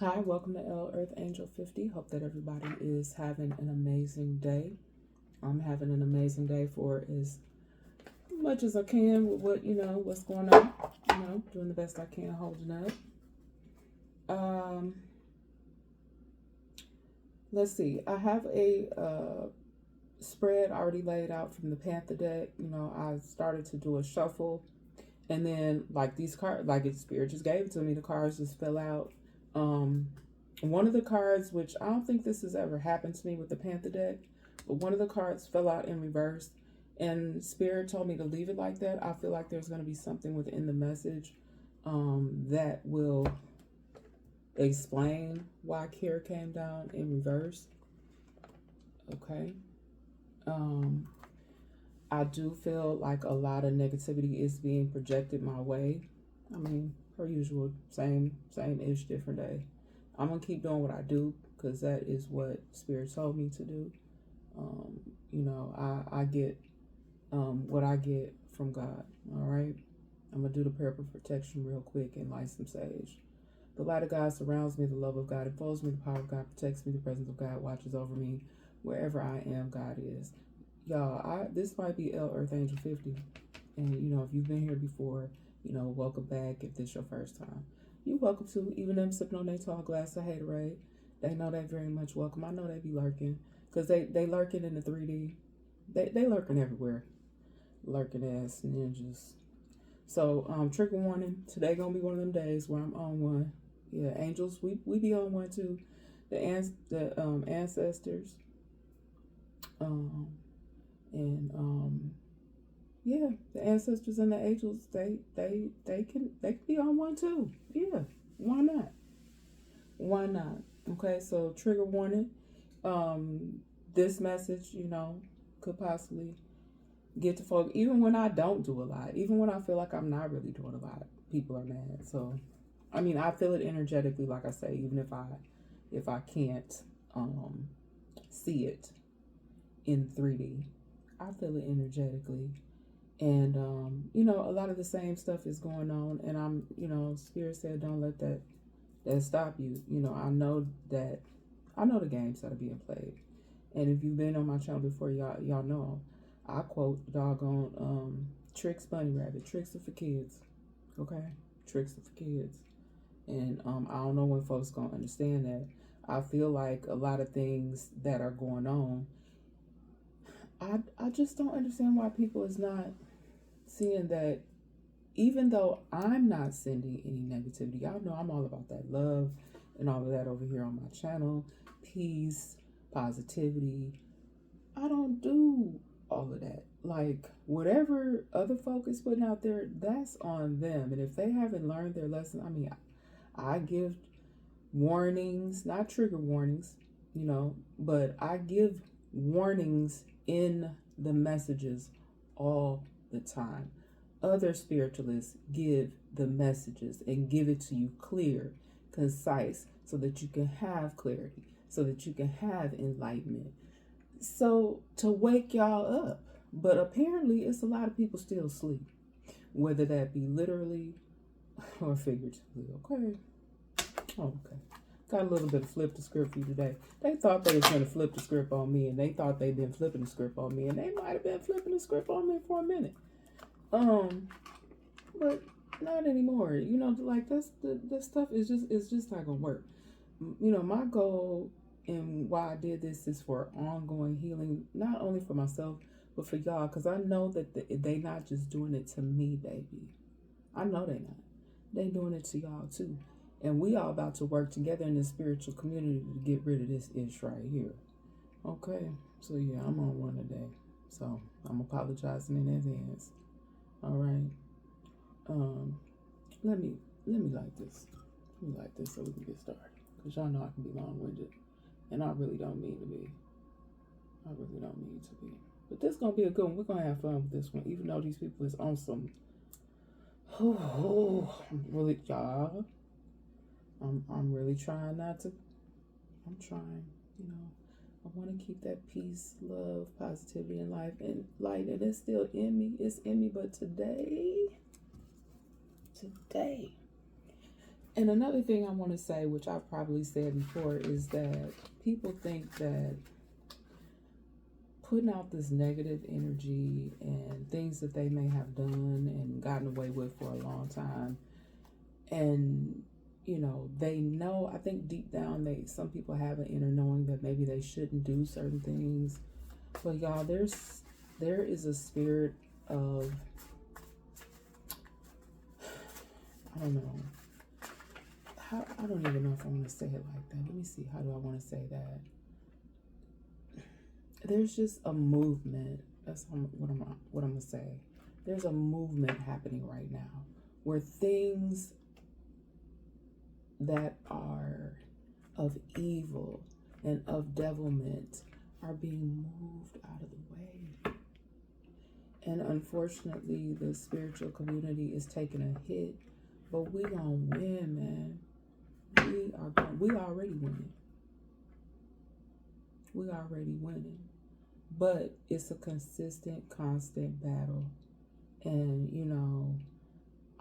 Hi, welcome to L Earth Angel 50. Hope that everybody is having an amazing day. I'm having an amazing day for as much as I can with what's going on. Doing the best I can, holding up. Um, let's see. I have a spread already laid out from the Panther deck. I started to do a shuffle, and then like these cards, like its spirit just gave it to me. The cards just fell out. Um, One of the cards, which I don't think this has ever happened to me with the Panther deck, but one of the cards fell out in reverse, and Spirit told me to leave it like that. I feel like there's going to be something within the message that will explain why Care came down in reverse. Okay. Um, I do feel like a lot of negativity is being projected my way. I mean, per usual, same ish, different day. I'm gonna keep doing what I do because that is what Spirit told me to do. Um, I get what I get from God. All right, I'm gonna do the prayer for protection real quick and light some sage. The light of God surrounds me. The love of God enfolds me. The power of God protects me. The presence of God watches over me. Wherever I am, God is. Y'all, this might be L Earth Angel 50. And if you've been here before, welcome back. If this is your first time, you're welcome to. Even them sipping on their tall glass of haterade, they know that very much welcome. I know they be lurking because they lurking in the 3D. They lurking everywhere, lurking ass ninjas. So trigger warning. Today gonna be one of them days where I'm on one. Yeah, angels, we be on one too. The ancestors, um, and yeah, the ancestors and the angels, they can be on one too. Yeah, why not? Why not? Okay, so trigger warning. Um, this message, could possibly get to folk. Even when I don't do a lot, even when I feel like I'm not really doing a lot, people are mad. So, I mean, I feel it energetically. Like I say, even if I can't see it in 3D, I feel it energetically. And a lot of the same stuff is going on, and Spirit said don't let that stop you. I know the games that are being played, and if you've been on my channel before, y'all know I quote the doggone tricks bunny rabbit. Tricks are for kids. Okay, tricks are for kids. And I don't know when folks gonna understand that. I feel like a lot of things that are going on, I just don't understand why people is not seeing that. Even though I'm not sending any negativity, y'all know I'm all about that love and all of that over here on my channel. Peace, positivity. I don't do all of that. Like, whatever other folk is putting out there, that's on them. And if they haven't learned their lesson, I mean, I give warnings, not trigger warnings, but I give warnings in the messages all the time. Other spiritualists give the messages and give it to you clear, concise, so that you can have clarity, so that you can have enlightenment. So to wake y'all up. But apparently, it's a lot of people still asleep, whether that be literally or figuratively. Okay. Okay. Got a little bit of flip the script for you today. They thought they was going to flip the script on me, and they thought they'd been flipping the script on me, and they might have been flipping the script on me for a minute. But not anymore. Like that stuff is just not gonna work. My goal and why I did this is for ongoing healing, not only for myself but for y'all, because I know that they not just doing it to me, baby. I know they not. They doing it to y'all too. And we all about to work together in the spiritual community to get rid of this ish right here. Okay. So yeah, I'm on one today. So I'm apologizing in advance. All right. Um, let me like this. Let me like this so we can get started. Cause y'all know I can be long winded, and I really don't mean to be. I really don't mean to be. But this gonna be a good one. We're gonna have fun with this one, even though these people is on some. Oh, really, y'all. I'm really trying not to. I'm trying. I want to keep that peace, love, positivity in life and light, and it's still in me. It's in me, but today, And another thing I want to say, which I've probably said before, is that people think that putting out this negative energy and things that they may have done and gotten away with for a long time, and they know, I think deep down, some people have an inner knowing that maybe they shouldn't do certain things. But y'all, there is a spirit of, I don't know how, I don't even know if I want to say it like that. Let me see, how do I want to say that? There's just a movement. That's what I'm gonna say. There's a movement happening right now where things that are of evil and of devilment are being moved out of the way. And unfortunately, the spiritual community is taking a hit, but we gonna win, man. We already winning. We already winning. But it's a consistent, constant battle. And,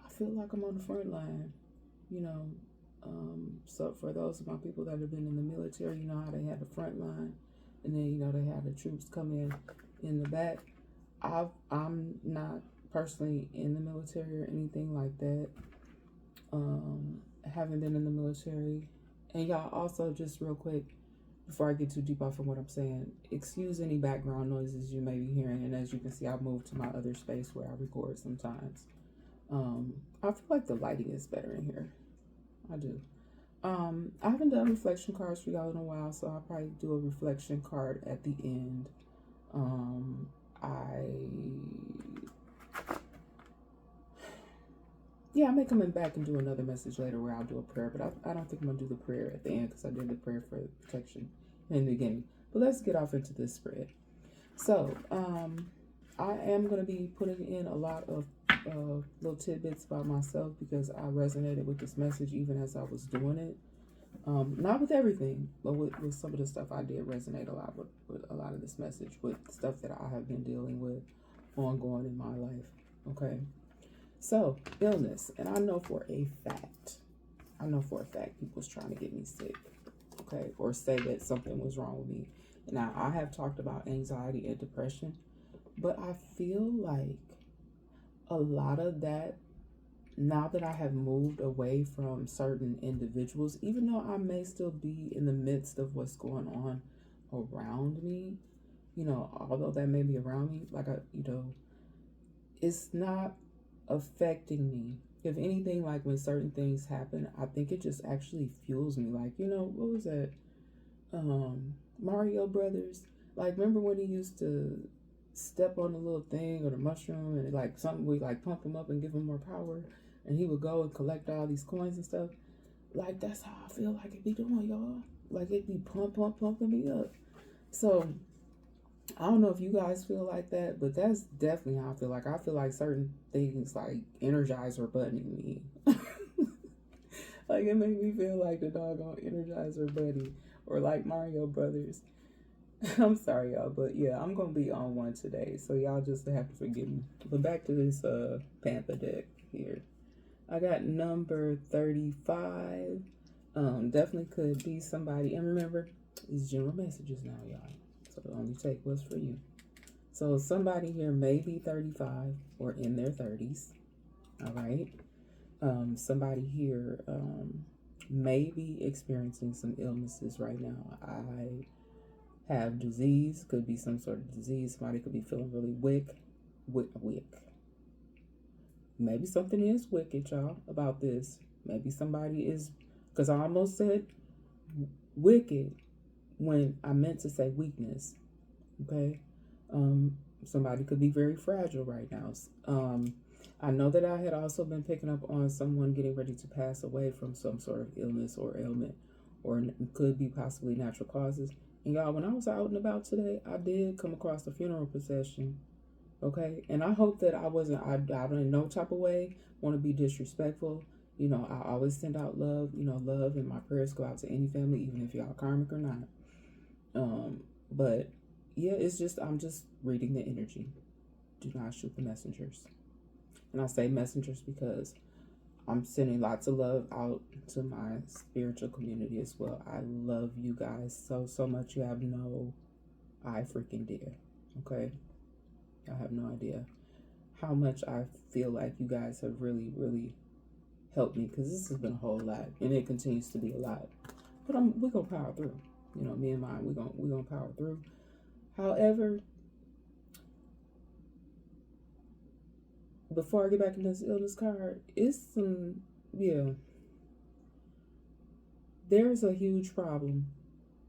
I feel like I'm on the front line, so for those of my people that have been in the military, you know how they had the front line, and then they had the troops come in the back. I'm not personally in the military or anything like that. I haven't been in the military. And y'all, also, just real quick, before I get too deep off of what I'm saying, excuse any background noises you may be hearing. And as you can see, I've moved to my other space where I record sometimes. I feel like the lighting is better in here. I do. I haven't done reflection cards for y'all in a while, so I'll probably do a reflection card at the end. I may come back and do another message later where I'll do a prayer, but I don't think I'm going to do the prayer at the end because I did the prayer for protection in the beginning. But let's get off into this spread. So, I am going to be putting in a lot of little tidbits about myself because I resonated with this message even as I was doing it. Not with everything, but with some of the stuff I did resonate a lot with a lot of this message, with stuff that I have been dealing with ongoing in my life. Okay. So, illness. And I know for a fact people's trying to get me sick. Okay. Or say that something was wrong with me. Now, I have talked about anxiety and depression, but I feel like a lot of that, now that I have moved away from certain individuals, even though I may still be in the midst of what's going on around me, although that may be around me, like it's not affecting me. If anything, like when certain things happen, I think it just actually fuels me. Like, what was that? Mario Brothers. Like, remember when he used to step on the little thing or the mushroom and like something would like pump him up and give him more power, and he would go and collect all these coins and stuff? Like, that's how I feel like it be doing, y'all. Like, it be pumping me up. So I don't know if you guys feel like that, but that's definitely how I feel. Like, I feel like certain things like Energizer buttoning me. Like, it made me feel like the doggone Energizer Bunny or like Mario Brothers. I'm sorry, y'all, but yeah, I'm going to be on one today, so y'all just have to forgive me. But back to this Panther deck here. I got number 35. Definitely could be somebody. And remember, it's general messages now, y'all. So only take what's for you. So somebody here may be 35 or in their 30s. All right. Somebody here may be experiencing some illnesses right now. I have disease, could be some sort of disease. Somebody could be feeling really wick. Maybe something is wicked, y'all, about this. Maybe somebody is, because I almost said wicked when I meant to say weakness. Okay. Somebody could be very fragile right now. I know that I had also been picking up on someone getting ready to pass away from some sort of illness or ailment, or could be possibly natural causes. And y'all, when I was out and about today, I did come across a funeral procession. Okay. And I hope that I in no type of way want to be disrespectful. I always send out love, love, and my prayers go out to any family, even if y'all karmic or not. But yeah, I'm just reading the energy. Do not shoot the messengers. And I say messengers because I'm sending lots of love out to my spiritual community as well. I love you guys so much. You have no I freaking dare. Okay? I have no idea how much I feel like you guys have really helped me, because this has been a whole lot and it continues to be a lot. But we're gonna power through. You know, me and mine, we're gonna power through. However, before I get back into this illness card, it's some, yeah, there's a huge problem.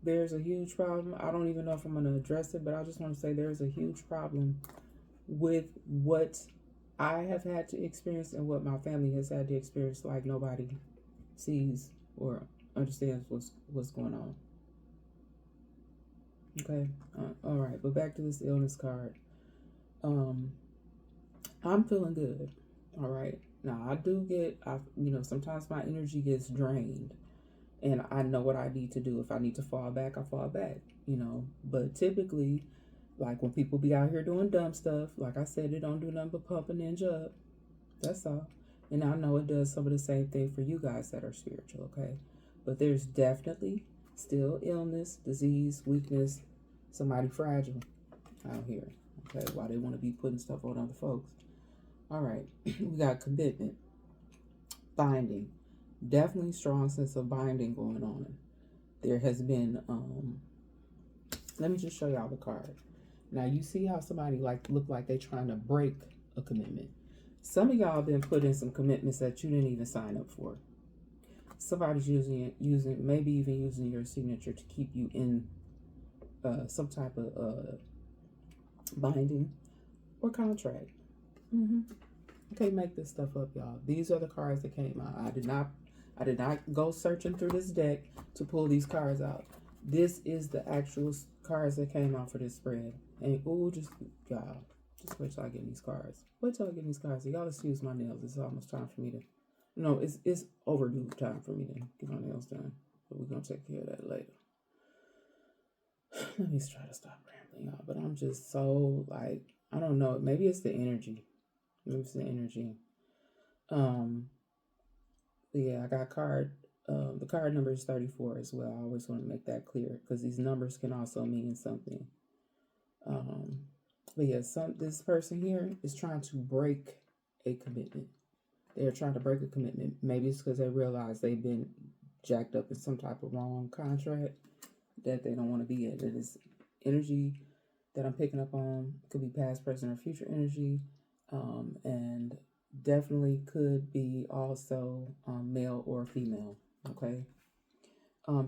There's a huge problem. I don't even know if I'm going to address it, but I just want to say there's a huge problem with what I have had to experience and what my family has had to experience. Like, nobody sees or understands what's going on. Okay. All right. But back to this illness card. I'm feeling good. All right. Now I do get, sometimes my energy gets drained, and I know what I need to do. If I need to fall back, I fall back. But typically, like when people be out here doing dumb stuff, like I said, it don't do nothing but pump a ninja up. That's all. And I know it does some of the same thing for you guys that are spiritual. Okay. But there's definitely still illness, disease, weakness, somebody fragile out here. Okay. Why they want to be putting stuff on other folks. All right. We got commitment, binding, definitely strong sense of binding going on. There has been, let me just show y'all the card. Now you see how somebody look like they trying to break a commitment. Some of y'all been put in some commitments that you didn't even sign up for. Somebody's maybe even using your signature to keep you in some type of binding or contract. Okay, make this stuff up, y'all. These are the cards that came out. I did not go searching through this deck to pull these cards out. This is the actual cards that came out for this spread. And just wait till I get these cards. Wait till I get these cards. Y'all excuse my nails. It's almost time for me to. No, it's overdue time for me to get my nails done. But we're gonna take care of that later. Let me try to stop rambling, y'all. But I'm just so I don't know. Maybe it's the energy. Yeah, I got card. The card number is 34 as well. I always want to make that clear because these numbers can also mean something. But yeah, this person here is trying to break a commitment. They're trying to break a commitment. Maybe it's because they realize they've been jacked up in some type of wrong contract that they don't want to be in. It is energy that I'm picking up on. It could be past, present, or future energy. And definitely could be also male or female. Okay.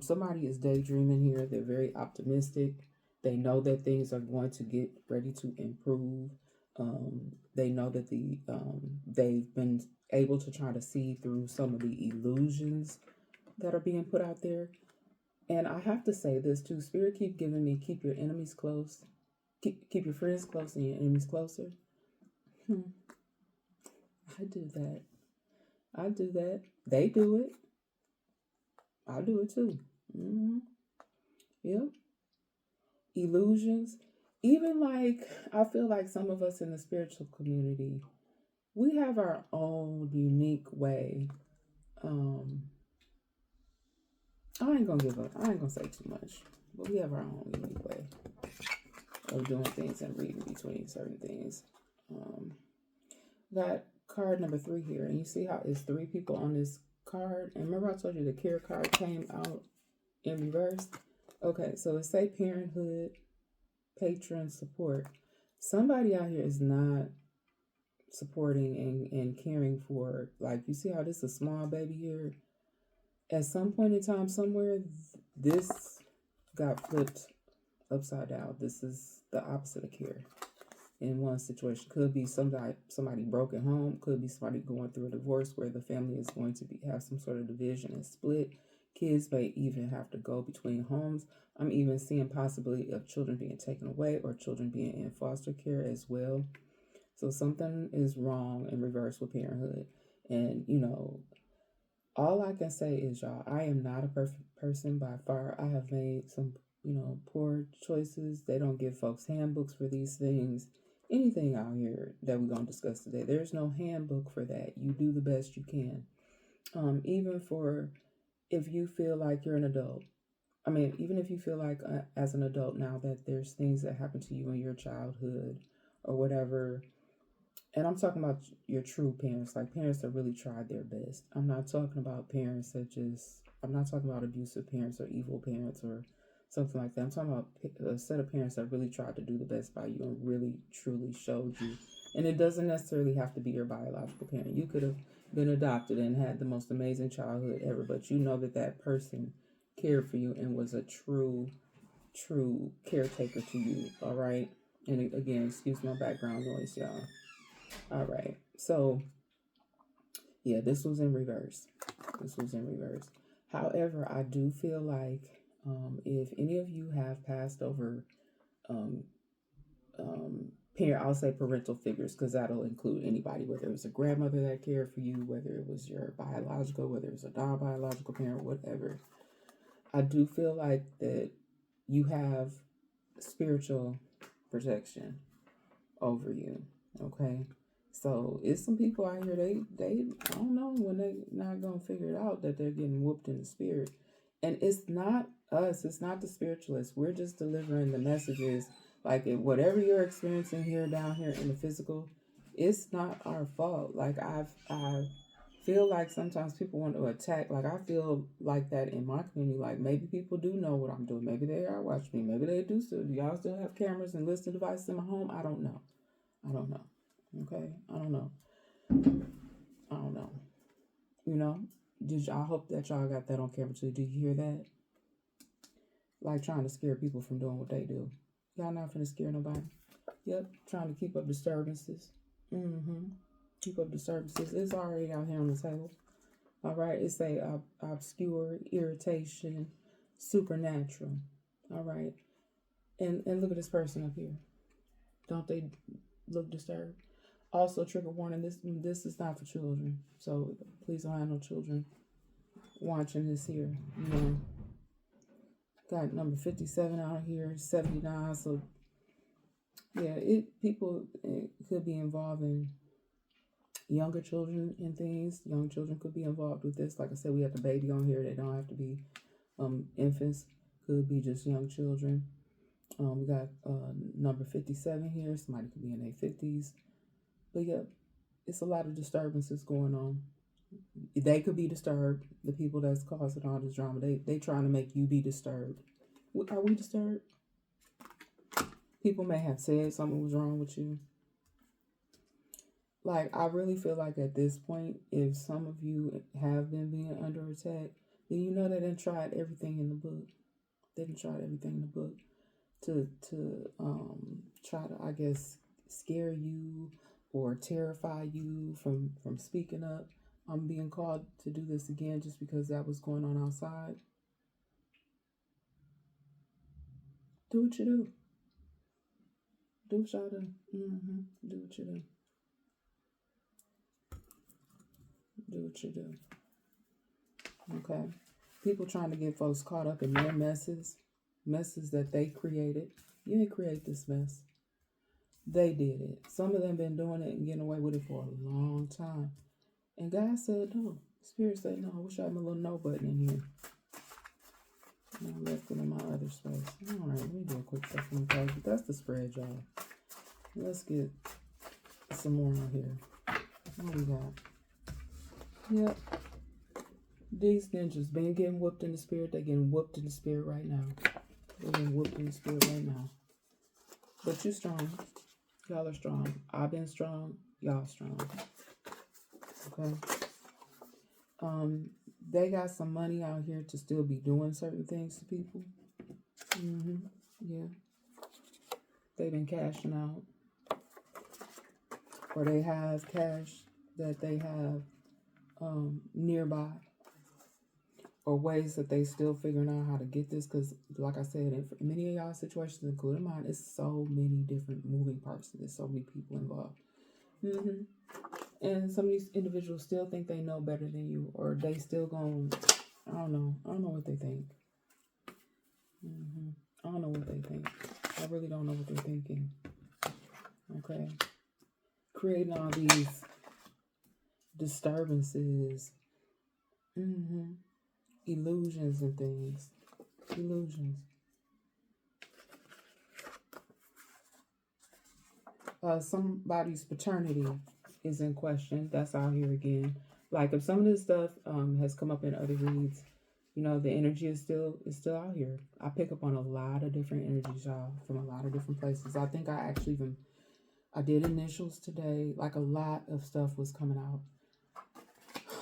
Somebody is daydreaming here. They're very optimistic. They know that things are going to get ready to improve. They know that they've been able to try to see through some of the illusions that are being put out there. And I have to say this too. Spirit keep giving me, keep your enemies close. Keep your friends close and your enemies closer. I do that. They do it. I do it too. Yep. Illusions. Even I feel like some of us in the spiritual community, we have our own unique way. I ain't gonna say too much, but we have our own unique way of doing things and reading between certain things. Got card number 3 here, and you see how it's 3 people on this card. And remember I told you the care card came out in reverse? Okay, so it say parenthood, patron, support. Somebody out here is not supporting and caring for, you see how this is a small baby here? At some point in time somewhere, this got flipped upside down. This is the opposite of care. In one situation, could be somebody broken home, could be somebody going through a divorce where the family is going to have some sort of division and split. Kids may even have to go between homes. I'm even seeing possibility of children being taken away or children being in foster care as well. So something is wrong in reverse with parenthood. And all I can say is, y'all, I am not a perfect person by far. I have made some poor choices. They don't give folks handbooks for these things. Anything out here that we're going to discuss today, there's no handbook for that. You do the best you can. Even for if you feel like you're an adult. I mean, even if you feel like as an adult now that there's things that happen to you in your childhood or whatever, and I'm talking about your true parents, like parents that really tried their best. I'm not talking about parents that just, I'm not talking about abusive parents or evil parents or something like that. I'm talking about a set of parents that really tried to do the best by you and really truly showed you. And it doesn't necessarily have to be your biological parent. You could have been adopted and had the most amazing childhood ever, but you know that that person cared for you and was a true caretaker to you. All right. And again, excuse my background noise, y'all. All right. So, yeah, this was in reverse. This was in reverse. However, I do feel like if any of you have passed over um, I'll say parental figures because that'll include anybody, whether it was a grandmother that cared for you, whether it was your biological, whether it was a non-biological parent, whatever. I do feel like that you have spiritual protection over you. Okay. So it's some people out here, they I don't know when they not gonna figure it out that they're getting whooped in the spirit. And it's not us, it's not the spiritualists. We're just delivering the messages. Like whatever you're experiencing here down here in the physical, it's not our fault. Like I feel like sometimes people want to attack. Like I feel like that in my community. Like maybe people do know what I'm doing. Maybe they are watching me. Maybe they do still. Do y'all still have cameras and listening devices in my home? I don't know. I don't know. Okay, I don't know. I don't know. You know, I hope that y'all got that on camera too. Do you hear that? Like trying to scare people from doing what they do. Y'all not finna scare nobody. Yep, trying to keep up disturbances. Keep up disturbances. It's already out here on the table. All right, it's a obscure, irritation, supernatural. All right, and look at this person up here. Don't they look disturbed? Also, trigger warning: this is not for children, so please don't have no children watching this here. You know, got number 57 out here, 79. So yeah, people could be involved in younger children and things. Young children could be involved with this. Like I said, we have the baby on here. They don't have to be infants. Could be just young children. We got number 57 here. Somebody could be in their 50s. But yeah, it's a lot of disturbances going on. They could be disturbed. The people that's causing all this drama, they trying to make you be disturbed. Are we disturbed? People may have said something was wrong with you. Like, I really feel like at this point, if some of you have been being under attack, then you know they done tried everything in the book. They done tried everything in the book to try to, I guess, scare you or terrify you from speaking up. I'm being called to do this again just because that was going on outside. Do what you do. Do what y'all do. Do what you do. Do what you do. Okay. People trying to get folks caught up in their messes that they created. You didn't create this mess. They did it. Some of them been doing it and getting away with it for a long time. And God said no. Spirit said no. I wish I had my little no button in here. And I left it in my other space. All right, let me do a quick shuffling card. But that's the spread, y'all. Let's get some more out here. What we got? Yep. These ninjas been getting whooped in the spirit. They're getting whooped in the spirit right now. They're getting whooped in the spirit right now. But you strong. Y'all are strong. I've been strong. Y'all strong. Okay. They got some money out here to still be doing certain things to people. Yeah. They've been cashing out. Or they have cash that they have nearby. Or ways that they still figuring out how to get this. Because like I said, in many of y'all situations, including mine, it's so many different moving parts. There's so many people involved. And some of these individuals still think they know better than you, or they still going, I don't know what they think. I don't know what they think. I really don't know what they're thinking. Okay. Creating all these disturbances Mm-hmm. Illusions and things. Illusions. Somebody's paternity is in question. That's out here again. Like if some of this stuff has come up in other reads, you know, the energy is still out here. I pick up on a lot of different energies, y'all, from a lot of different places. I think I actually even I did initials today. Like a lot of stuff was coming out.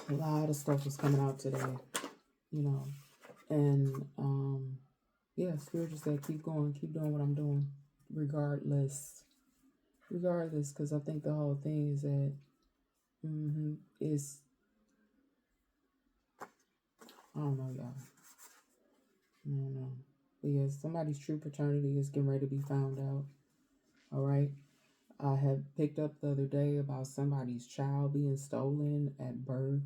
A lot of stuff was coming out today, you know. And yeah, Spirit just said keep going, keep doing what I'm doing, regardless. Regardless, because I think the whole thing is that is I don't know, y'all. I don't know. But yeah, somebody's true paternity is getting ready to be found out. All right. I had picked up the other day about somebody's child being stolen at birth.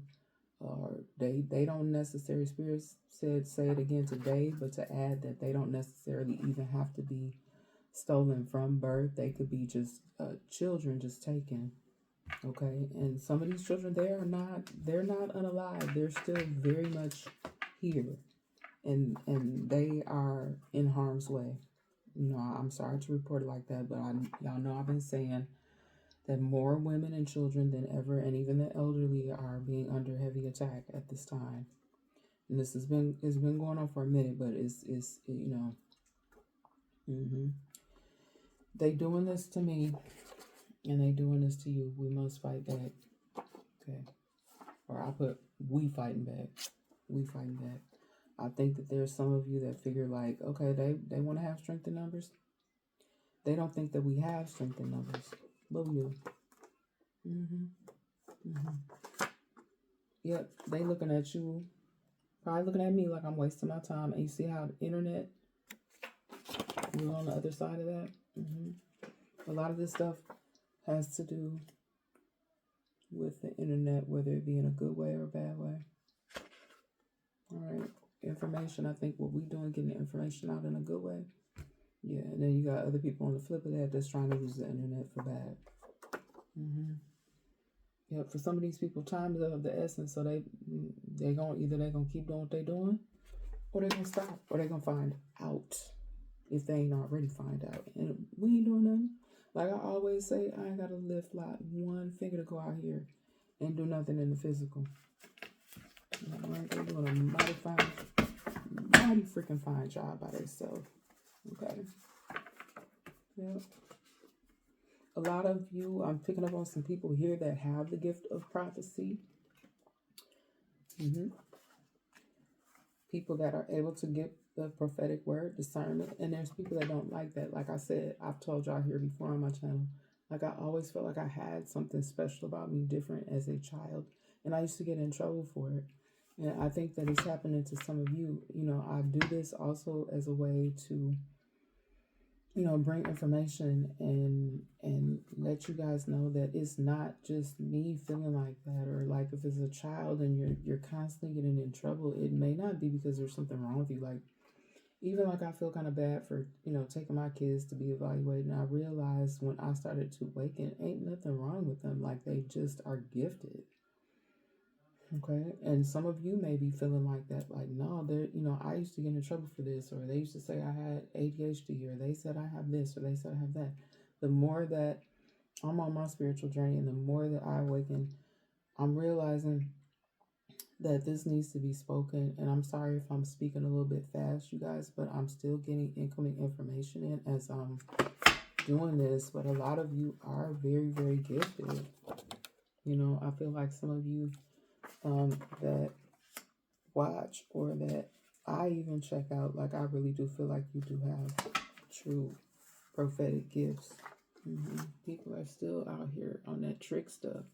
Or they don't necessarily, spirits said say it again today, but to add that they don't necessarily even have to be stolen from birth. They could be just children just taken. Okay, and some of these children, they're not unalive. They're still very much here, and they are in harm's way. You know, I'm sorry to report it like that, but y'all know I've been saying that more women and children than ever, and even the elderly, are being under heavy attack at this time. And this it's been going on for a minute, but it's you know, they doing this to me, and they doing this to you. We must fight back. Okay, or I put we fighting back. We fighting back. I think that there's some of you that figure like, okay, they want to have strength in numbers. They don't think that we have strength in numbers, but we do. Yep, they looking at you, probably looking at me like I'm wasting my time. And you see how the internet, we're on the other side of that. A lot of this stuff has to do with the internet, whether it be in a good way or a bad way. All right, information. I think what we doing, getting the information out in a good way. Yeah, and then you got other people on the flip of that that's trying to use the internet for bad. Yeah, for some of these people, time is of the essence. So they gonna keep doing what they doing, or they gonna stop, or they gonna find out if they ain't already find out. And we ain't doing nothing. Like I always say, I ain't gotta lift like one finger to go out here and do nothing in the physical. All right, they're doing a mighty freaking fine job by themselves. Okay. Yep. A lot of you, I'm picking up on some people here that have the gift of prophecy. People that are able to give the prophetic word, discernment, and there's people that don't like that. Like I said, I've told y'all here before on my channel, like I always felt like I had something special about me, different as a child, and I used to get in trouble for it. And I think that it's happening to some of you. You know, I do this also as a way to, you know, bring information and let you guys know that it's not just me feeling like that, or like if it's a child and you're constantly getting in trouble, it may not be because there's something wrong with you. Like even like I feel kind of bad for, you know, taking my kids to be evaluated, and I realized when I started to awaken, ain't nothing wrong with them. Like they just are gifted. Okay, and some of you may be feeling like that, like, no, they're, you know, I used to get in trouble for this, or they used to say I had ADHD, or they said I have this, or they said I have that. The more that I'm on my spiritual journey and the more that I awaken, I'm realizing that this needs to be spoken. And I'm sorry if I'm speaking a little bit fast, you guys, but I'm still getting incoming information in as I'm doing this. But a lot of you are very, very gifted. You know, I feel like some of you that watch or that I even check out, like I really do feel like you do have true prophetic gifts. People are still out here on that trick stuff.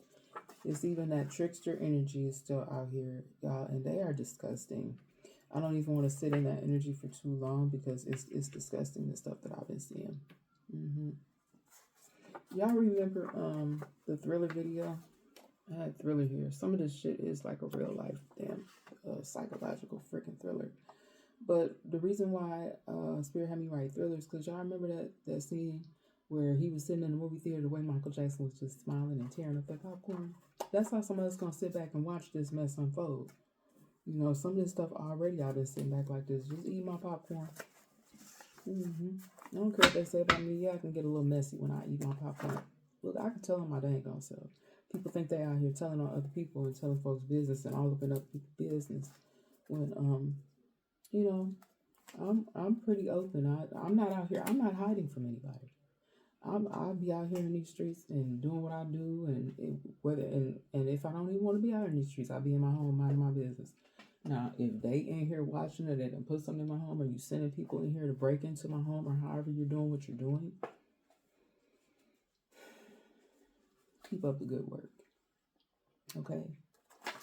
It's even that trickster energy is still out here, y'all, and they are disgusting. I don't even want to sit in that energy for too long because it's disgusting, the stuff that I've been seeing. Y'all remember the Thriller video? I had Thriller here. Some of this shit is like a real life damn psychological freaking thriller. But the reason why Spirit had me write Thriller is because y'all remember that scene where he was sitting in the movie theater, the way Michael Jackson was just smiling and tearing up that popcorn. That's how some of us gonna sit back and watch this mess unfold. You know, some of this stuff already I've been sitting back like this, just eat my popcorn. I don't care what they say about me. Yeah, I can get a little messy when I eat my popcorn. Look, I can tell on my dang on self. People think they out here telling on other people and telling folks business and all up in other people's business. When you know, I'm pretty open. I'm not out here. I'm not hiding from anybody. I'll be out here in these streets and doing what I do, and and if I don't even want to be out in these streets, I'll be in my home minding my business. Now, if they in here watching it and put something in my home, or you sending people in here to break into my home, or however you're doing what you're doing, keep up the good work. Okay,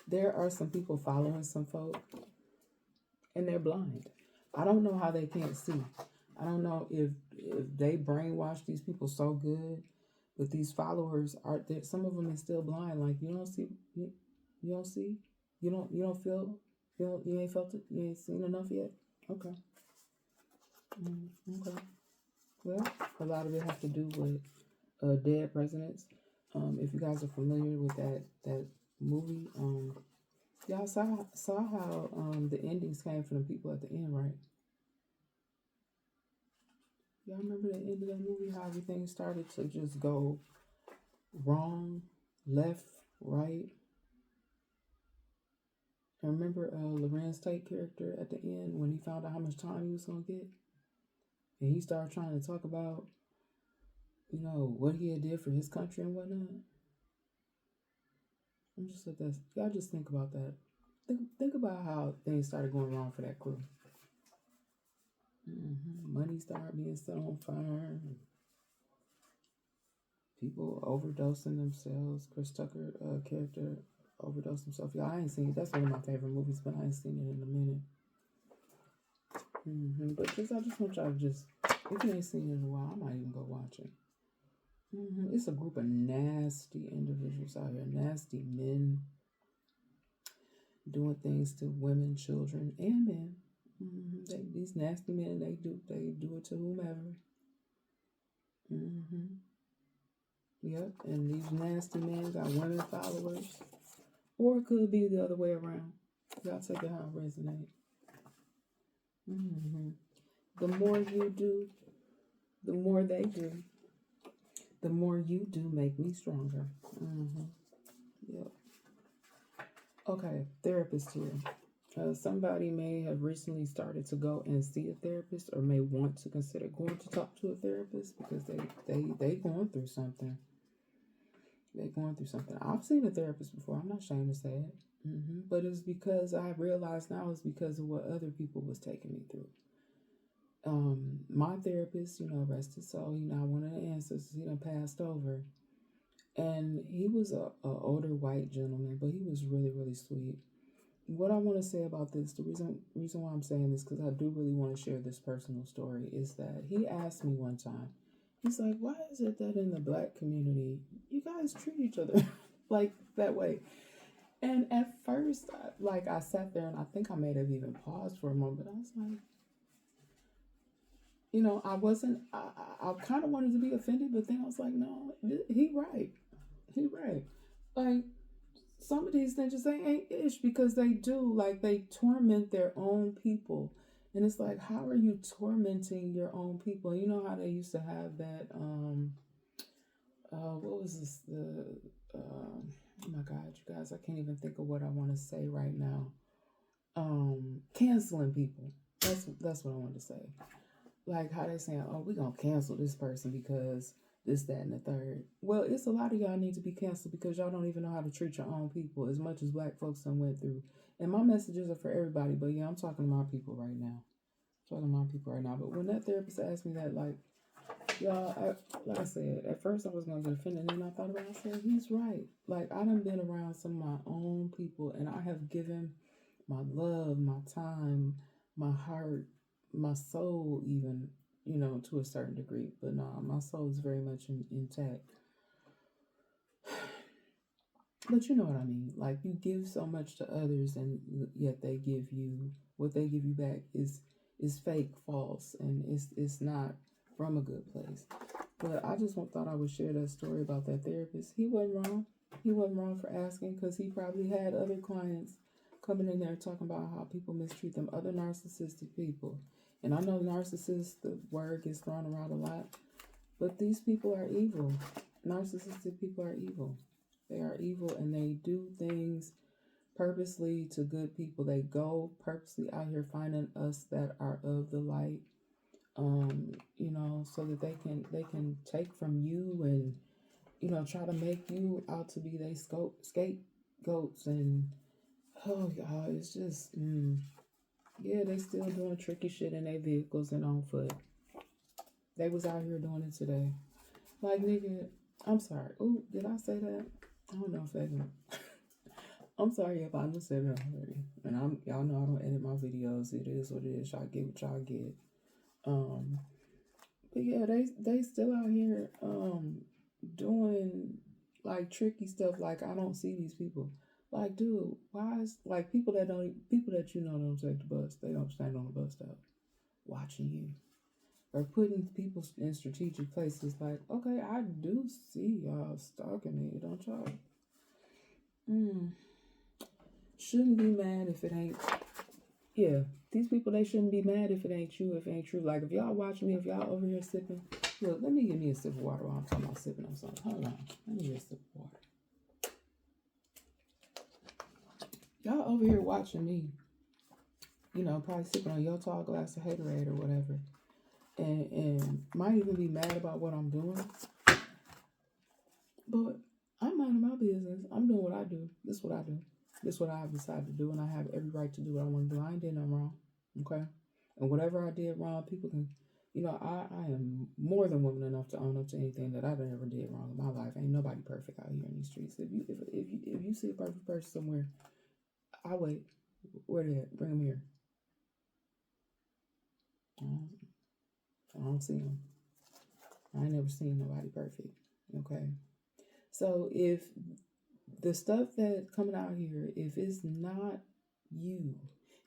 there are some people following some folk, and they're blind. I don't know how they can't see. I don't know if they brainwash these people so good, but these followers are there. Some of them is still blind. Like you don't see, you don't see, you don't feel, you ain't felt it, you ain't seen enough yet. Okay, okay. Well, a lot of it has to do with dead presidents. If you guys are familiar with that movie, y'all saw how the endings came from the people at the end, right? Y'all remember the end of that movie? How everything started to just go wrong, left, right. I remember Lorenz Tate character at the end when he found out how much time he was gonna get, and he started trying to talk about, you know, what he had did for his country and whatnot. I'm just like that. Y'all just think about that. Think about how things started going wrong for that crew. Money started being set on fire. People overdosing themselves. Chris Tucker character overdosed himself. Y'all, I ain't seen it. That's one of my favorite movies, but I ain't seen it in a minute. But I just want y'all to just, if you ain't seen it in a while, I might even go watch it. It's a group of nasty individuals out here, nasty men doing things to women, children, and men. These nasty men, they do it to whomever. Yep, and these nasty men got women followers, or it could be the other way around. Y'all take it how it resonate. The more you do, the more they do. The more you do make me stronger. Yep. Okay, therapist here. Somebody may have recently started to go and see a therapist, or may want to consider going to talk to a therapist because they going through something. They're going through something. I've seen a therapist before. I'm not ashamed to say it. But it's because I realize now it's because of what other people was taking me through. My therapist, you know, rest his soul, he not one of the ancestors. He done passed over, and he was a older white gentleman, but he was really, really sweet. What I want to say about this, the reason why I'm saying this, because I do really want to share this personal story, is that he asked me one time, he's like, why is it that in the Black community, you guys treat each other like that way? And at first, I sat there and I think I may have even paused for a moment. I was like, you know, I wasn't, I kind of wanted to be offended, but then I was like, no, he right. Like, some of these things just ain't ish, because they do, like, they torment their own people. And it's like, how are you tormenting your own people? You know how they used to have that, what was this, oh my God, you guys, I can't even think of what I want to say right now. Canceling people. That's what I wanted to say. Like how they saying, oh, we're going to cancel this person because this, that, and the third. Well, it's a lot of y'all need to be canceled because y'all don't even know how to treat your own people as much as Black folks done went through. And my messages are for everybody, but yeah, I'm talking to my people right now. But when that therapist asked me that, like, y'all, like I said, at first I was going to get offended, and then I thought about it, I said, he's right. Like, I done been around some of my own people, and I have given my love, my time, my heart, my soul, even, you know, to a certain degree. But nah, my soul is very much intact. But you know what I mean. Like, you give so much to others, and yet they give you, what they give you back is fake, false, and it's not from a good place. But I just thought I would share that story about that therapist. He wasn't wrong. He wasn't wrong for asking, because he probably had other clients coming in there talking about how people mistreat them, other narcissistic people. And I know narcissist, the word gets thrown around a lot, but these people are evil. Narcissistic people are evil. They are evil and they do things purposely to good people. They go purposely out here finding us that are of the light, so that they can take from you and try to make you out to be they scapegoats. And oh y'all, it's just yeah, they still doing tricky shit in their vehicles and on foot. They was out here doing it today. Like, nigga, I'm sorry. Ooh, did I say that? I don't know if that I'm sorry if I just said that already. And y'all know I don't edit my videos. It is what it is. Y'all get what y'all get. But yeah, they still out here doing like tricky stuff. Like, I don't see these people. Like, dude, why is like people that don't take the bus, they don't stand on the bus stop watching you. Or putting people in strategic places. Like, okay, I do see y'all stalking me, don't y'all? Shouldn't be mad if it ain't. Yeah, these people, they shouldn't be mad if it ain't you, if it ain't true. Like, if y'all watching me, if y'all over here sipping, look, let me give me a sip of water while I'm talking about sipping on something. Hold on, let me get a sip of water. Y'all over here watching me, probably sipping on your tall glass of Haterade or whatever. And might even be mad about what I'm doing. But I'm minding my business. I'm doing what I do. This is what I do. This is what I've decided to do, and I have every right to do what I want to do. I ain't did nothing wrong. Okay? And whatever I did wrong, people can, I am more than woman enough to own up to anything that I've ever did wrong in my life. Ain't nobody perfect out here in these streets. If you see a perfect person somewhere, I'll wait. Where they at? Bring them here. I don't see them. I ain't never seen nobody perfect. Okay? So if the stuff that's coming out here, if it's not you,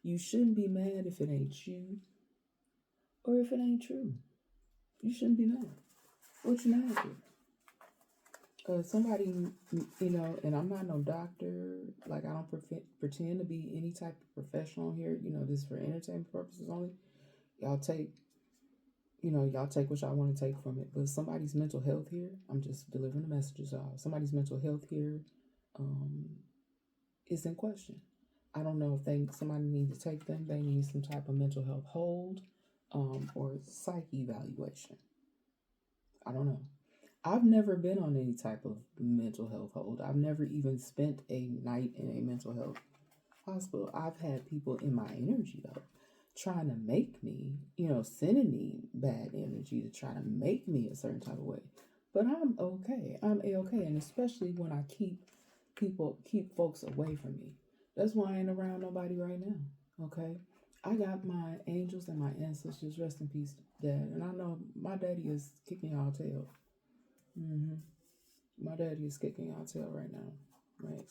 you shouldn't be mad if it ain't you or if it ain't true. You shouldn't be mad. What you mad for? Somebody, and I'm not no doctor. Like, I don't pretend to be any type of professional here. This is for entertainment purposes only. Y'all take what y'all want to take from it. But somebody's mental health here, I'm just delivering the messages out. Somebody's mental health here is in question. I don't know if somebody needs to take them. They need some type of mental health hold or psych evaluation. I don't know. I've never been on any type of mental health hold. I've never even spent a night in a mental health hospital. I've had people in my energy, though, trying to make me, sending me bad energy to try to make me a certain type of way. But I'm okay. I'm A-okay. And especially when I keep folks away from me. That's why I ain't around nobody right now. Okay? I got my angels and my ancestors. Rest in peace, Dad. And I know my daddy is kicking y'all tail. My daddy is kicking y'all tail right now. Right?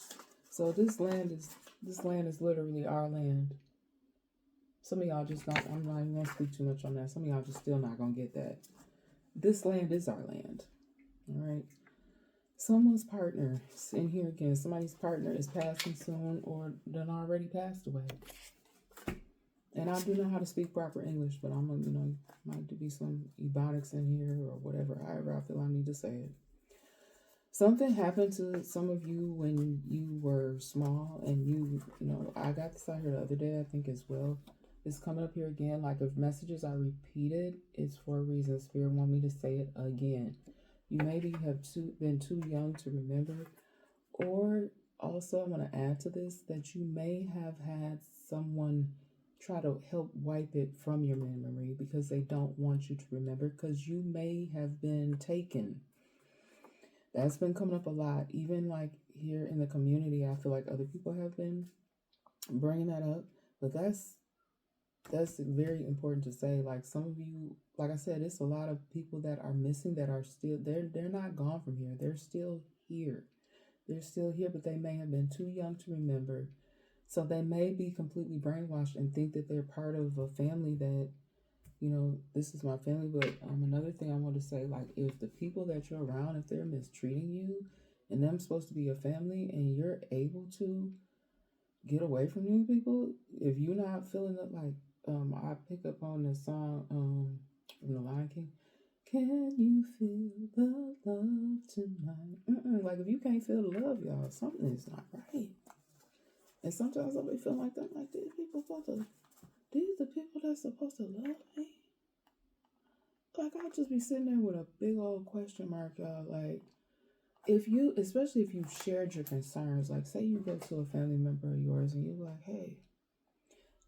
So this land is literally our land. Some of y'all just not, I'm not even going to speak too much on that. Some of y'all just still not going to get that. This land is our land. All right. Someone's partner, in here again, somebody's partner is passing soon or done already passed away. And I do know how to speak proper English, but I'm going to, might be some ebonics in here or whatever, however I feel I need to say it. Something happened to some of you when you were small and I got this out here the other day, I think as well. It's coming up here again. Like, if messages are repeated, it's for a reason. Spirit want me to say it again. You maybe have been too young to remember. Or also, I'm going to add to this that you may have had someone try to help wipe it from your memory because they don't want you to remember because you may have been taken. That's been coming up a lot. Even like here in the community, I feel like other people have been bringing that up. But that's very important to say. Like, some of you, like I said, it's a lot of people that are missing that are still, they're not gone from here. They're still here. They're still here, but they may have been too young to remember. So they may be completely brainwashed and think that they're part of a family that, this is my family. But another thing I want to say, like, if the people that you're around, if they're mistreating you and them supposed to be your family and you're able to get away from these people. If you're not feeling it, like I pick up on the song from The Lion King. Can you feel the love tonight? Like if you can't feel the love, y'all, something is not right. And sometimes I be feeling like that. Like these the people that's supposed to love me. Like I'll just be sitting there with a big old question mark, y'all. Like if you, especially if you shared your concerns, like say you go to a family member of yours and you're like, hey,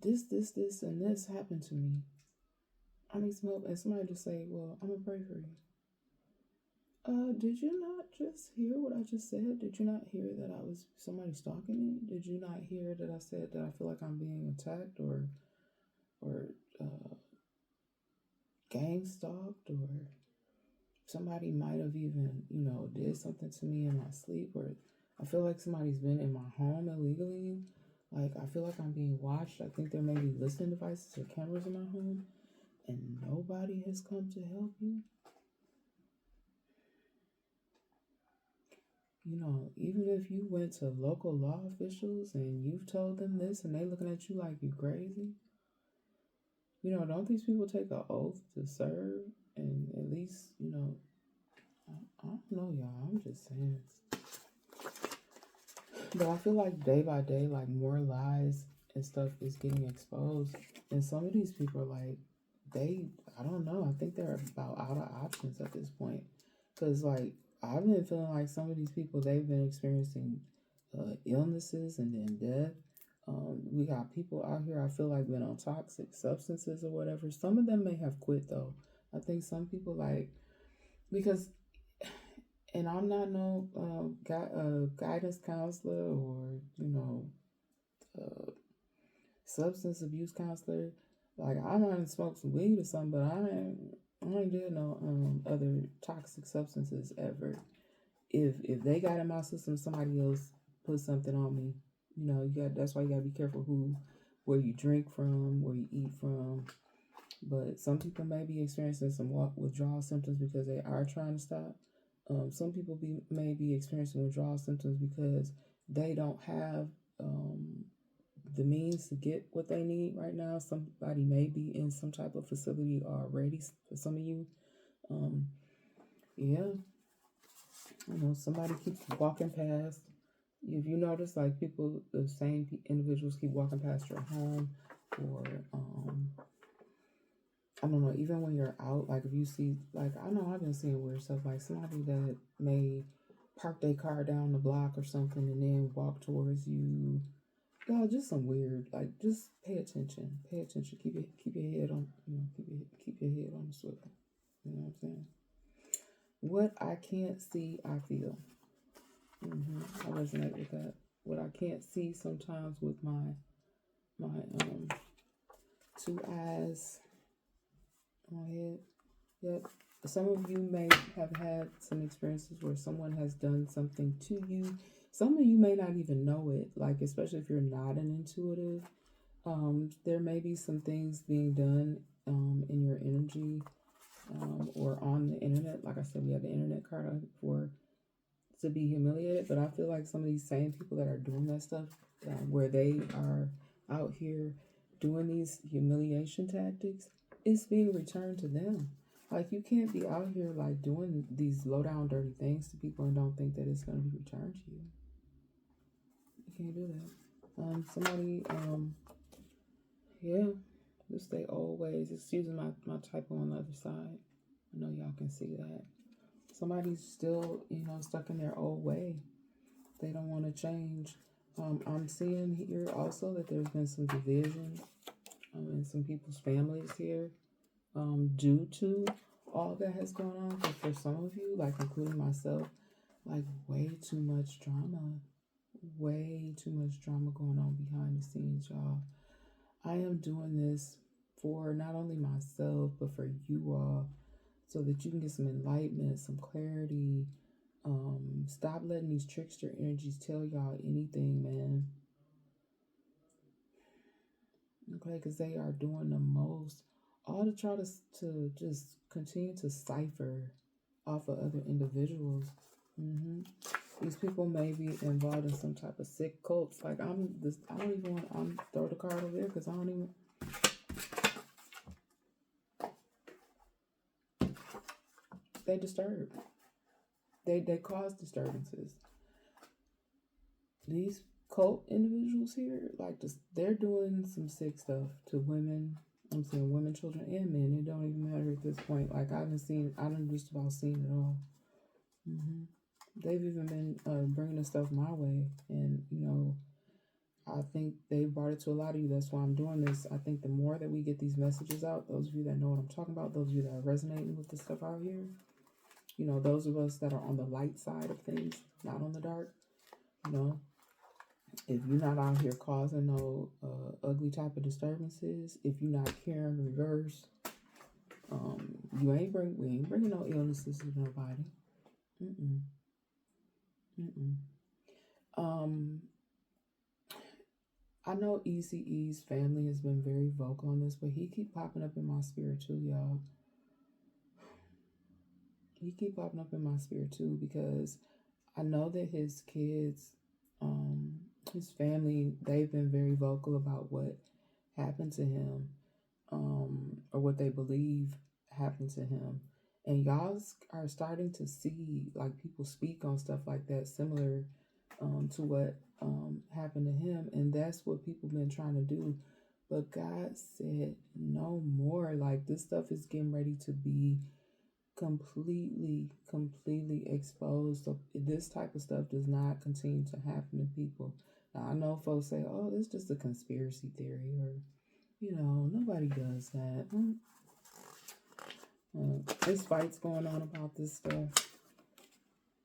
this, and this happened to me. I need some help. And somebody just say, well, I'm gonna pray for you. Did you not just hear what I just said? Did you not hear that I was somebody stalking me? Did you not hear that I said that I feel like I'm being attacked or gang stalked, or somebody might have even, did something to me in my sleep, or I feel like somebody's been in my home illegally. Like I feel like I'm being watched. I think there may be listening devices or cameras in my home and nobody has come to help you. Even if you went to local law officials and you've told them this and they looking at you like you crazy, don't these people take an oath to serve? And at least, I don't know, y'all. I'm just saying. But I feel like day by day, like more lies and stuff is getting exposed. And some of these people are like, I don't know. I think they're about out of options at this point. Because, like, I've been feeling like some of these people, they've been experiencing illnesses and then death. We got people out here, I feel like, been on toxic substances or whatever. Some of them may have quit, though. I think some people, like, because, and I'm not no guidance counselor or, substance abuse counselor. Like, I might have smoked some weed or something, but I ain't did no other toxic substances ever. If they got in my system, somebody else put something on me. That's why you gotta be careful where you drink from, where you eat from. But some people may be experiencing some withdrawal symptoms because they are trying to stop. Some people may be experiencing withdrawal symptoms because they don't have the means to get what they need right now. Somebody may be in some type of facility already. For some of you, yeah, somebody keeps walking past. If you notice, like the same individuals keep walking past your home, or I don't know, even when you're out, like if you see, like I know I've been seeing weird stuff, like somebody that may park their car down the block or something and then walk towards you. Y'all, just some weird, like just pay attention. Pay attention. Keep your head on, keep your head on the swivel. You know what I'm saying? What I can't see, I feel. I resonate with that. What I can't see sometimes with my two eyes on my head. Yep. Some of you may have had some experiences where someone has done something to you. Some of you may not even know it, like especially if you're not an intuitive. There may be some things being done in your energy or on the internet. Like I said, we have the internet card for to be humiliated, but I feel like some of these same people that are doing that stuff, where they are out here doing these humiliation tactics, it's being returned to them. Like you can't be out here like doing these low down dirty things to people and don't think that it's going to be returned to you. You can't do that. Somebody, yeah, just stay old ways. Excuse my typo on the other side. I know y'all can see that. Somebody's still, stuck in their old way. They don't want to change. I'm seeing here also that there's been some division in some people's families here due to all that has gone on. But for some of you, like including myself, like way too much drama. Way too much drama going on behind the scenes, y'all. I am doing this for not only myself, but for you all, so that you can get some enlightenment, some clarity. Stop letting these trickster energies tell y'all anything, man. Okay, because they are doing the most, all to try to just continue to cipher off of other individuals. These people may be involved in some type of sick cults. Like I don't even want. I'm throw the card over there because I don't even. They disturb. They cause disturbances. These cult individuals here, like this, they're doing some sick stuff to women. I'm saying women, children, and men. It don't even matter at this point. Like I done just about seen it all. They've even been bringing the stuff my way, and I think they brought it to a lot of you. That's why I'm doing this. I think the more that we get these messages out, those of you that know what I'm talking about, those of you that are resonating with the stuff out here, those of us that are on the light side of things, not on the dark, if you're not out here causing no ugly type of disturbances, if you're not carrying reverse, we ain't bringing no illnesses to nobody. I know ECE's family has been very vocal on this, but he keep popping up in my spirit too, y'all. He keep popping up in my spirit too, because I know that his kids, his family, they've been very vocal about what happened to him, or what they believe happened to him. And y'all are starting to see like people speak on stuff like that, similar to what happened to him. And that's what people been trying to do. But God said no more. Like this stuff is getting ready to be completely exposed. So this type of stuff does not continue to happen to people. Now I know folks say, oh, this is just a conspiracy theory, or nobody does that. There's fights going on about this stuff,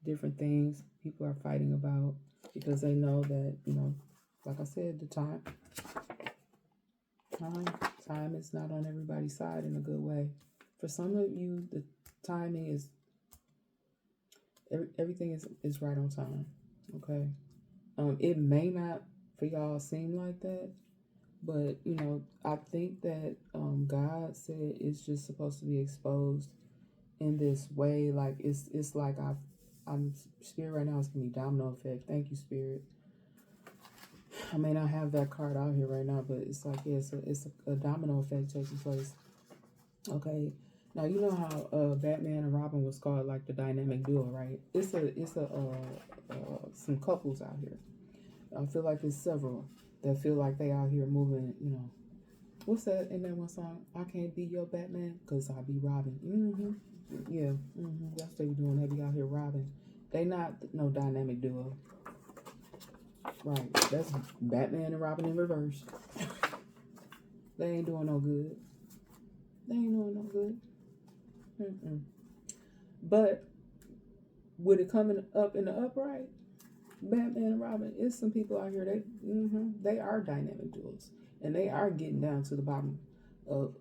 different things people are fighting about, because they know that, like I said, the time is not on everybody's side in a good way. For some of you, the timing is everything is right on time. Okay. It may not for y'all seem like that, but I think that God said it's just supposed to be exposed in this way. Like it's like I'm Spirit right now. It's gonna be domino effect. Thank you, Spirit. I may not have that card out here right now, but it's like it's a domino effect taking place. Okay. Now you know how Batman and Robin was called like the dynamic duo, right? It's some couples out here. I feel like there's several that feel like they out here moving. What's that in that one song? I can't be your Batman because I be Robin. Yeah. That's what they be doing. They be out here robbing. They not no dynamic duo. Right. That's Batman and Robin in reverse. They ain't doing no good. But with it coming up in the upright, Batman and Robin, it's some people out here. They are dynamic duos, and they are getting down to the bottom of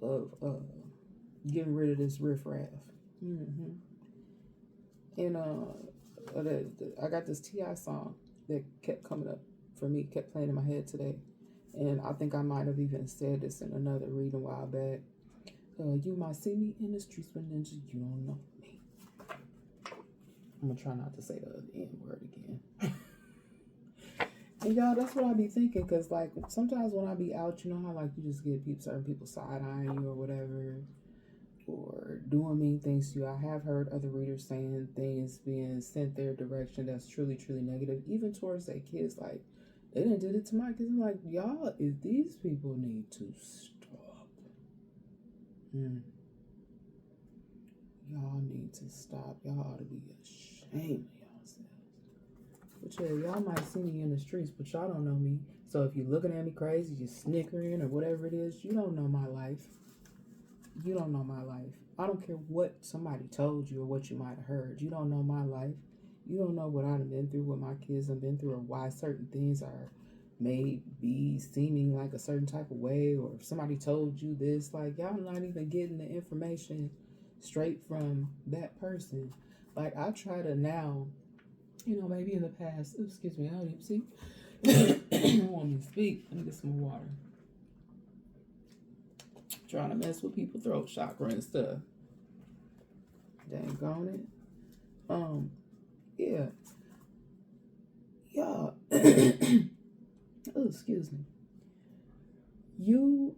getting rid of this riffraff. And I got this T.I. song that kept coming up for me, kept playing in my head today, and I think I might have even said this in another reading a while back. You might see me in the streets, but ninja, you don't know me. I'm gonna try not to say the N word again. And y'all, that's what I be thinking, because like sometimes when I be out, you know how like you just get certain people side-eyeing you or whatever, or doing mean things to you. I have heard other readers saying things being sent their direction that's truly negative, even towards their kids. Like they didn't did it to my kids. I'm like, y'all, if these people need to stop. Y'all need to stop. Y'all ought to be ashamed of yourselves. But yeah, y'all might see me in the streets, but y'all don't know me. So if you're looking at me crazy, you're snickering or whatever it is, you don't know my life. You don't know my life. I don't care what somebody told you or what you might have heard. You don't know my life. You don't know what I've been through, what my kids have been through, or why certain things are may be seeming like a certain type of way, or if somebody told you this. Like y'all not even getting the information straight from that person. Like I try to now, maybe in the past, excuse me, I don't even see. I don't want me to speak. Let me get some more water. Trying to mess with people's throat chakra and stuff. Dang on it. Yeah. Y'all, oh, excuse me. You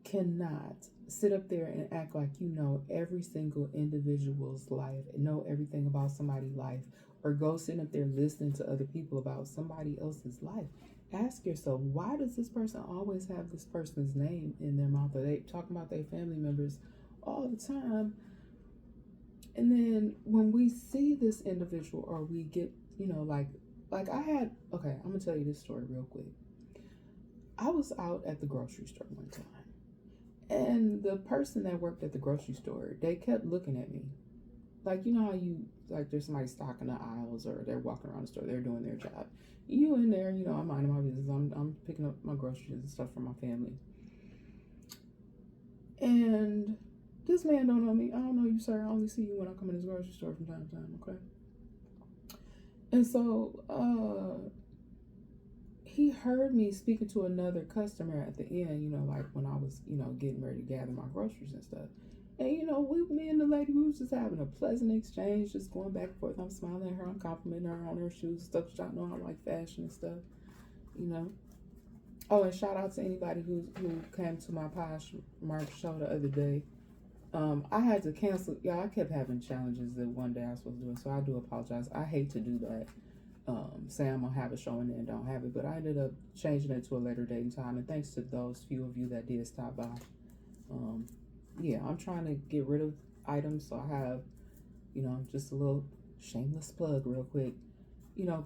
cannot sit up there and act like you know every single individual's life and know everything about somebody's life, or go sitting up there listening to other people about somebody else's life. Ask yourself, why does this person always have this person's name in their mouth? Are they talking about their family members all the time? And then when we see this individual, or we get, like I had, okay, I'm gonna tell you this story real quick. I was out at the grocery store one time, and the person that worked at the grocery store, they kept looking at me. Like, you know how you, like, there's somebody stocking the aisles, or they're walking around the store, they're doing their job. You in there, I'm minding my business. I'm picking up my groceries and stuff for my family. And this man don't know me. I don't know you, sir. I only see you when I come in this grocery store from time to time, okay? And so, he heard me speaking to another customer at the end, like when I was, getting ready to gather my groceries and stuff. And, me and the lady, we was just having a pleasant exchange, just going back and forth. I'm smiling at her, I'm complimenting her on her shoes, stuff. Y'all know I like fashion and stuff. Oh, and shout out to anybody who came to my Poshmark show the other day. I had to cancel. Yeah, I kept having challenges that one day I was supposed to do it, so I do apologize. I hate to do that. Say I'm gonna have a show and then don't have it, but I ended up changing it to a later date and time. And thanks to those few of you that did stop by. Yeah, I'm trying to get rid of items, so I have, just a little shameless plug real quick.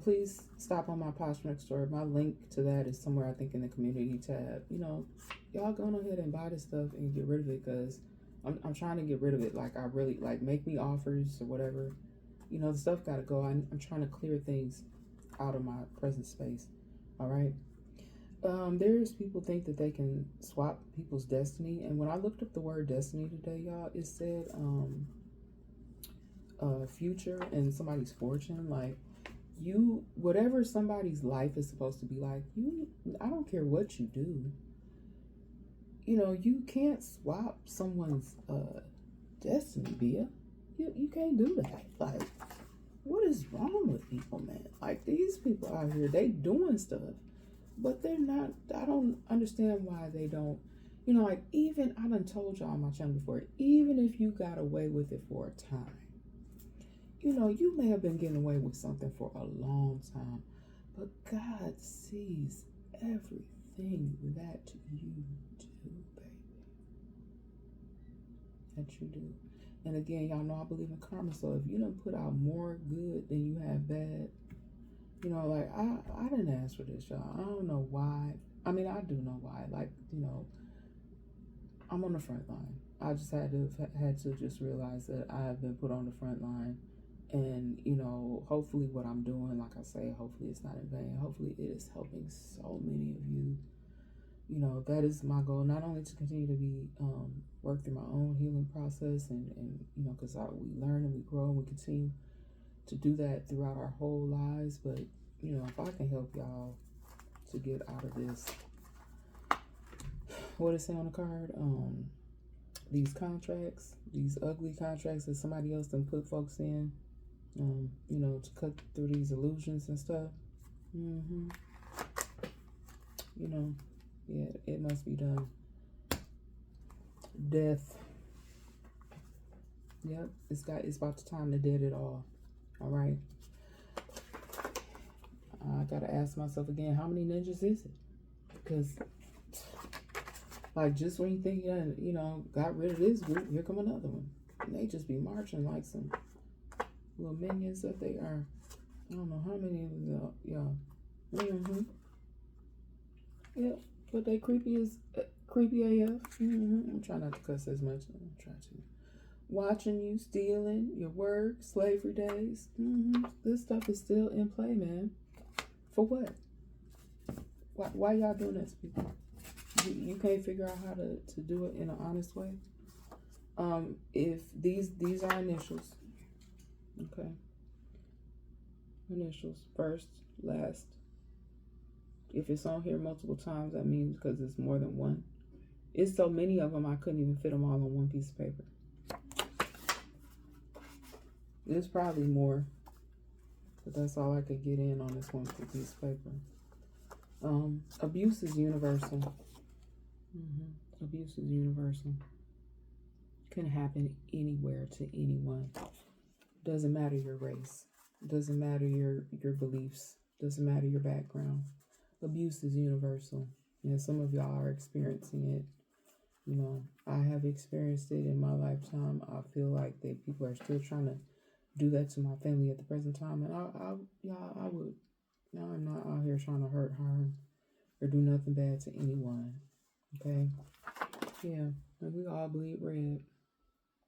Please stop on my Poshmark store. My link to that is somewhere, I think, in the community tab. Y'all go ahead and buy this stuff and get rid of it, because I'm trying to get rid of it. Like, I really, like, make me offers or whatever. The stuff gotta go. I'm trying to clear things out of my present space. All right. There's people think that they can swap people's destiny, and when I looked up the word destiny today, y'all, it said future and somebody's fortune. Like, whatever somebody's life is supposed to be like, I don't care what you do. You can't swap someone's destiny, Bia. You can't do that. Like, what is wrong with people, man? Like, these people out here, they doing stuff, but they're not. I don't understand why they don't. Like, even, I done told y'all on my channel before, even if you got away with it for a time, you may have been getting away with something for a long time, but God sees everything that you do, baby. That you do. And again, y'all know I believe in karma, so if you don't put out more good than you have bad, like, I didn't ask for this, y'all. I don't know why. I mean, I do know why. Like, I'm on the front line. I just had to just realize that I have been put on the front line, and hopefully what I'm doing, like I say, hopefully it's not in vain. Hopefully it is helping so many of you. That is my goal, not only to continue to be work through my own healing process, and because we learn and we grow and we continue to do that throughout our whole lives, but if I can help y'all to get out of this, what is it on the card? These contracts, these ugly contracts that somebody else done put folks in, to cut through these illusions and stuff. Yeah, it must be done. Death. Yep, it's about the time to dead it all. All right. I gotta ask myself again, how many ninjas is it? Because, like, just when you think you got rid of this group, here come another one. And they just be marching like some little minions that they are. I don't know how many of y'all. Yep. But they creepy AF. I'm trying not to cuss as much. I'm trying to. Watching you, stealing, your work, slavery days. This stuff is still in play, man. For what? Why y'all doing that to people? You can't figure out how to do it in an honest way. If these are initials. Okay. Initials. First, last. If it's on here multiple times, that means because it's more than one. It's so many of them, I couldn't even fit them all on one piece of paper. There's probably more. But that's all I could get in on this one piece of paper. Abuse is universal. Abuse is universal. Can happen anywhere to anyone. Doesn't matter your race. Doesn't matter your beliefs. Doesn't matter your background. Abuse is universal. And some of y'all are experiencing it. You know, I have experienced it in my lifetime. I feel like that people are still trying to do that to my family at the present time. And I would. No, I'm not out here trying to hurt, harm, or do nothing bad to anyone. Okay? Yeah. And we all bleed red.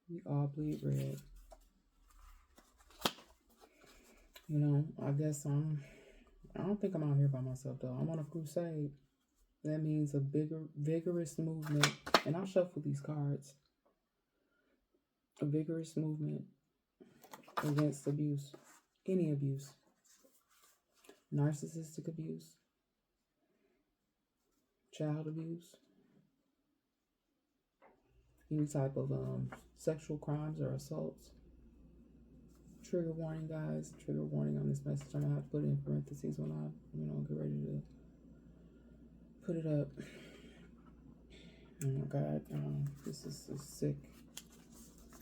We all bleed red. You know, I guess I don't think I'm out here by myself though. I'm on a crusade. That means a vigorous movement. And I'll shuffle these cards. A vigorous movement against abuse. Any abuse. Narcissistic abuse. Child abuse. Any type of sexual crimes or assaults. Trigger warning, guys. Trigger warning on this message. I'm gonna have to put it in parentheses when I, get ready to put it up. Oh my God, this is sick.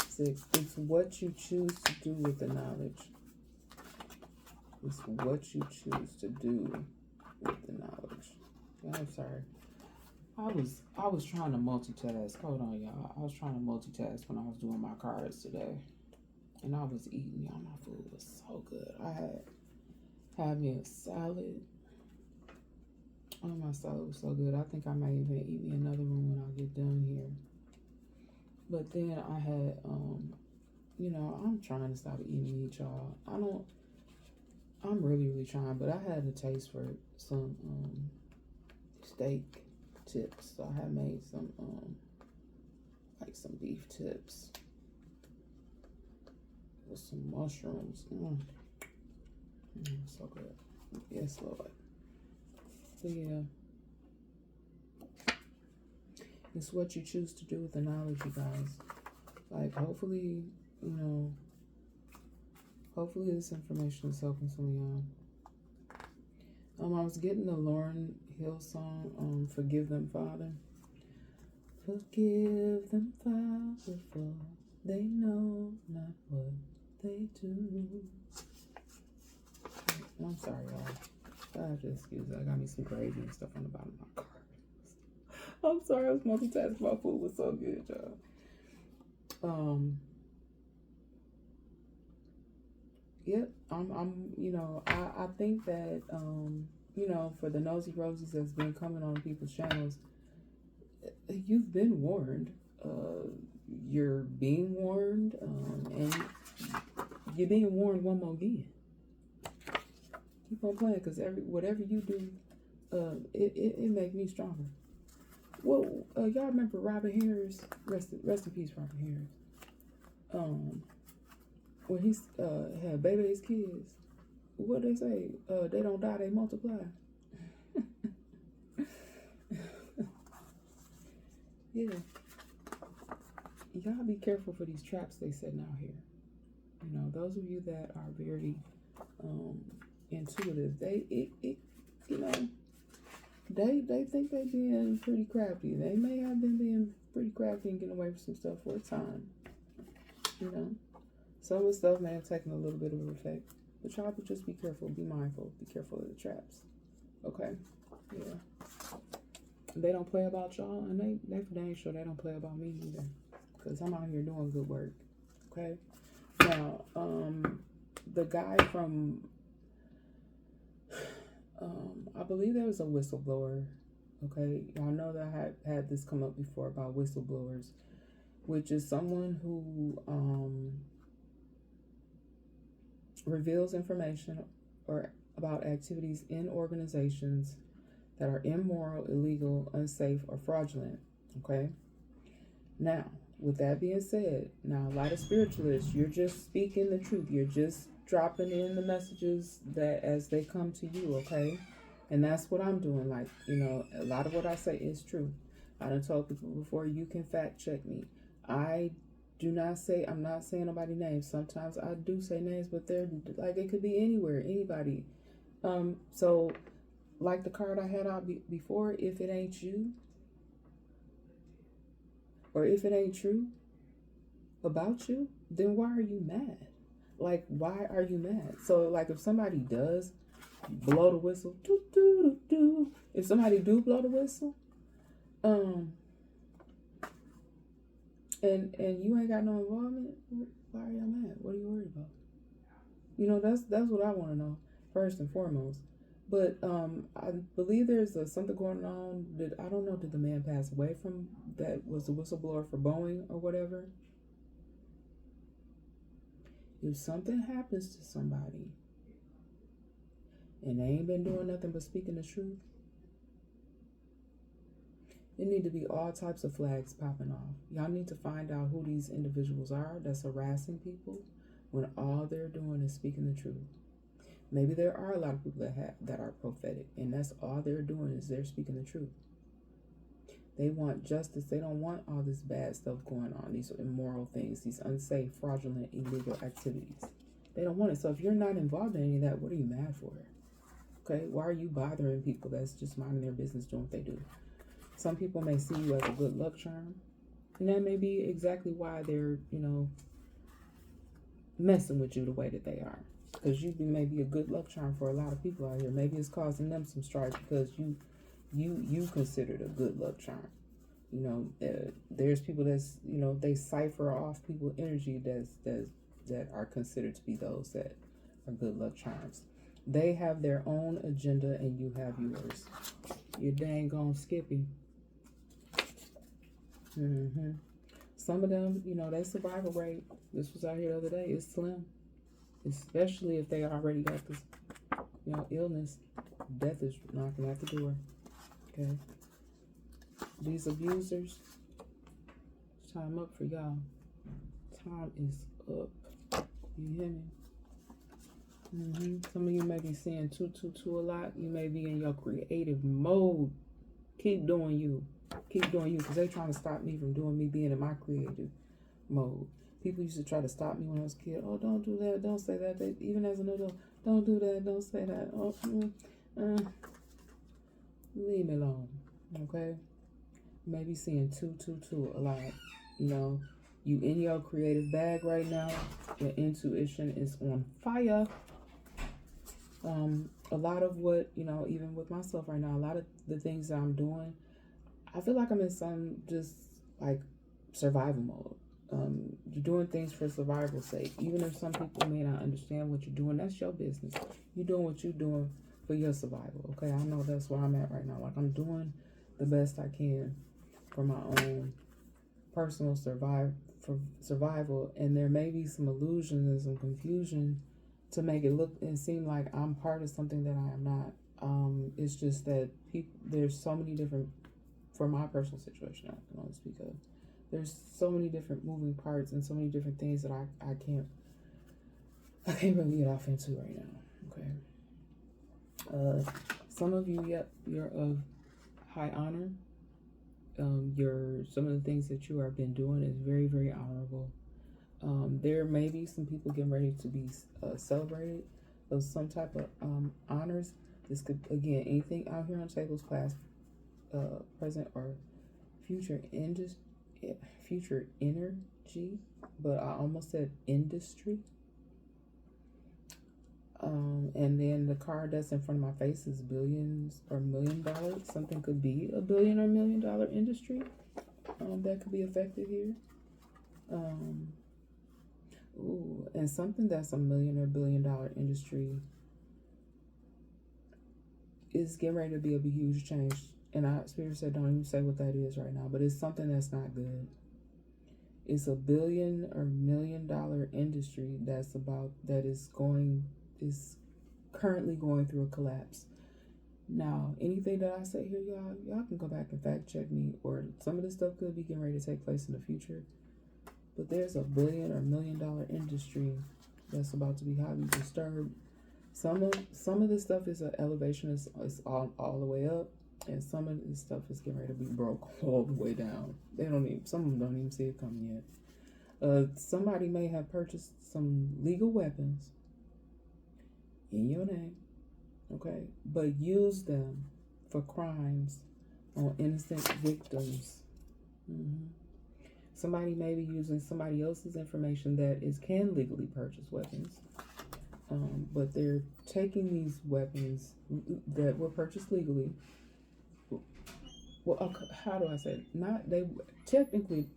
Sick. It's what you choose to do with the knowledge. It's what you choose to do with the knowledge. Yeah, I'm sorry. I was trying to multitask. Hold on, y'all. I was trying to multitask when I was doing my cards today. And I was eating, y'all. My food was so good. I had me a salad. Oh, my salad was so good. I think I might even eat me another one when I get done here. But then I had, I'm trying to stop eating meat, y'all. I'm really, really trying. But I had a taste for some steak tips. So I had made some, some beef tips. With some mushrooms. So good. Yes, Lord. So yeah. It's what you choose to do with the knowledge, you guys. Like, hopefully, hopefully this information is helping some of y'all. I was getting the Lauryn Hill song, Forgive Them, Father. Forgive them, Father, for they know not what they do. I'm sorry, y'all. I have to excuse it. I got me some gravy and stuff on the bottom of my car. I'm sorry, I was multitasking. My food was so good, y'all. Yep. I think that for the nosy rosies that's been coming on people's channels, you've been warned. You're being warned, and you're being warned one more again. Keep on playing, because whatever you do, it make me stronger. Well, y'all remember Robin Harris? Rest in peace, Robin Harris. When he had baby's kids, what they say? They don't die, they multiply. Yeah. Y'all be careful for these traps they setting out here. Those of you that are very intuitive, they think they being pretty crafty. They may have been being pretty crafty and getting away with some stuff for a time. Some of the stuff may have taken a little bit of effect. But y'all just be careful, be mindful, be careful of the traps. Okay? Yeah. They don't play about y'all, and they for dang sure they don't play about me either. Because I'm out here doing good work. Okay? Now, the guy from, I believe there was a whistleblower. Okay? Y'all know that I had this come up before about whistleblowers, which is someone who reveals information or about activities in organizations that are immoral, illegal, unsafe, or fraudulent. Okay? Now, with that being said, now a lot of spiritualists, you're just speaking the truth. You're just dropping in the messages that as they come to you, okay? And that's what I'm doing. Like, a lot of what I say is true. I done told people before, you can fact check me. I Do not say, I'm not saying nobody's names. Sometimes I do say names, but they're like, it could be anywhere, anybody. So like the card I had out before, if it ain't you, or if it ain't true about you, then why are you mad? Like, why are you mad? So like, if somebody does blow the whistle, doo, doo, doo, doo, if somebody do blow the whistle, and you ain't got no involvement, why are y'all mad? What are you worried about? You know, that's what I want to know first and foremost. But I believe there's something going on that, I don't know, did the man pass away from that was the whistleblower for Boeing or whatever? If something happens to somebody and they ain't been doing nothing but speaking the truth, there need to be all types of flags popping off. Y'all need to find out who these individuals are that's harassing people when all they're doing is speaking the truth. Maybe there are a lot of people that are prophetic, and that's all they're doing is they're speaking the truth. They want justice. They don't want all this bad stuff going on, these immoral things, these unsafe, fraudulent, illegal activities. They don't want it. So if you're not involved in any of that, what are you mad for? Okay, why are you bothering people that's just minding their business, doing what they do? Some people may see you as a good luck charm, and that may be exactly why they're, messing with you the way that they are. Because you may be a good luck charm for a lot of people out here. Maybe it's causing them some strife because you considered a good luck charm. There's people that's, they cipher off people's energy that are considered to be those that are good luck charms. They have their own agenda and you have yours. You're dang gone Skippy. Some of them, their survival rate, this was out here the other day, is slim. Especially if they already got this, illness. Death is knocking at the door. Okay. These abusers, time up for y'all. Time is up. You hear me? Some of you may be seeing 222 a lot. You may be in your creative mode. Keep doing you. Keep doing you, because they're trying to stop me from being in my creative mode. People used to try to stop me when I was a kid. Oh, don't do that. Don't say that. Even as an adult, don't do that. Don't say that. Oh, leave me alone. Okay? Maybe seeing 222 a lot. You in your creative bag right now. Your intuition is on fire. A lot of what, even with myself right now, a lot of the things that I'm doing, I feel like I'm in some just like survival mode. You're doing things for survival's sake. Even if some people may not understand what you're doing, that's your business. You're doing what you're doing for your survival. Okay, I know that's where I'm at right now. Like, I'm doing the best I can for my own personal survival. And there may be some illusions and some confusion to make it look and seem like I'm part of something that I am not. It's just that there's so many different, for my personal situation, I can only speak of. There's so many different moving parts and so many different things that I can't really get off into right now. Okay. Some of you, you're of high honor. Some of the things that you have been doing is very, very honorable. There may be some people getting ready to be celebrated of some type of honors. This could, again, anything out here on tables, past, present, or future energy, but I almost said industry. And then the card that's in front of my face is billions or $1 million. Something could be a $1 billion or $1 million industry that could be affected here. And something that's a $1 million or $1 billion industry is getting ready to be a huge change. And Spirit said, don't even say what that is right now, but it's something that's not good. It's a $1 billion or $1 million industry that is currently going through a collapse. Now, anything that I say here, y'all can go back and fact check me, or some of this stuff could be getting ready to take place in the future. But there's a $1 billion or $1 million industry that's about to be highly disturbed. Some of this stuff is an elevation, it's all the way up. And some of this stuff is getting ready to be broke all the way down. Some of them don't even see it coming yet. Somebody may have purchased some legal weapons in your name, okay, but use them for crimes on innocent victims. Mm-hmm. Somebody may be using somebody else's information that can legally purchase weapons, but they're taking these weapons that were purchased legally. Well, how do I say it? Not they technically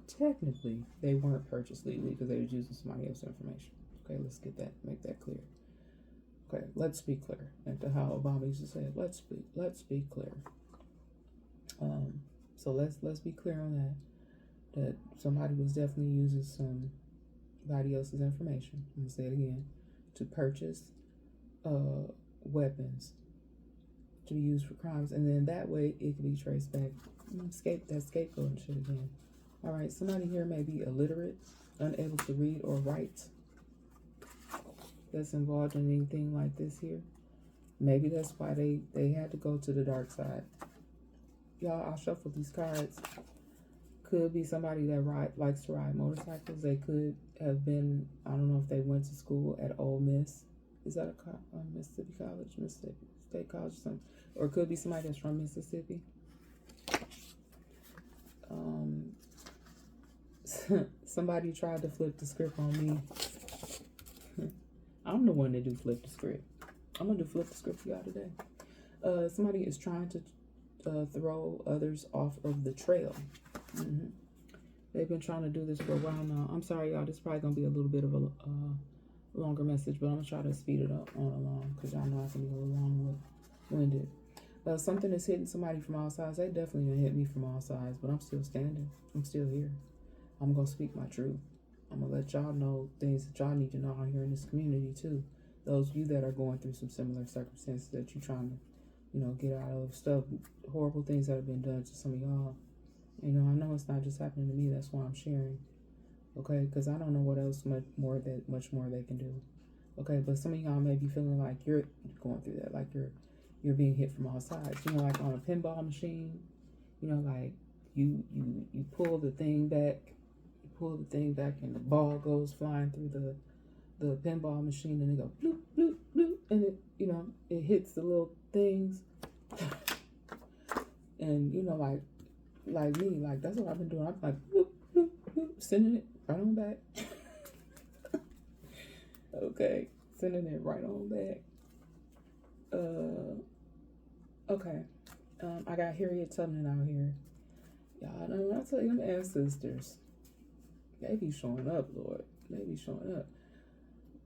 they weren't purchased legally because they were using somebody else's information. Okay, make that clear. Okay, let's be clear. And to how Obama used to say it, let's be clear. So let's be clear on that somebody was definitely using somebody else's information. I'm gonna say it again, to purchase weapons to be used for crimes, and then that way it can be traced back. Scapegoat and shit again. All right, somebody here may be illiterate, unable to read or write, that's involved in anything like this here. Maybe that's why they had to go to the dark side. Y'all, I'll shuffle these cards. Could be somebody that likes to ride motorcycles. They could have been, I don't know if they went to school at Ole Miss. Is that a Mississippi College, Mississippi State College or something? Or it could be somebody that's from Mississippi. Somebody tried to flip the script on me. I'm the one that do flip the script. I'm gonna do flip the script for y'all today. Somebody is trying to throw others off of the trail. Mm-hmm. They've been trying to do this for a while now. I'm sorry, y'all. This is probably gonna be a little bit of a longer message, but I'm gonna try to speed it up on along because y'all know I can be a little long-winded. Something is hitting somebody from all sides. They definitely gonna hit me from all sides, but I'm still standing. I'm still here. I'm gonna speak my truth. I'm gonna let y'all know things that y'all need to know out here in this community too. Those of you that are going through some similar circumstances that you're trying to, get out of stuff, horrible things that have been done to some of y'all. I know it's not just happening to me. That's why I'm sharing. Okay, because I don't know what else much more they can do. Okay, but some of y'all may be feeling like you're going through that, like you're being hit from all sides. Like on a pinball machine. Like you pull the thing back. And the ball goes flying through the pinball machine, and it goes bloop, bloop, bloop, and it, it hits the little things. And, like me, like that's what I've been doing. I'm like, bloop, bloop, bloop, sending it right on back. Okay, sending it right on back. Okay. I got Harriet Tubman out here. Y'all know when I tell you them ancestors, they be showing up, Lord. They be showing up.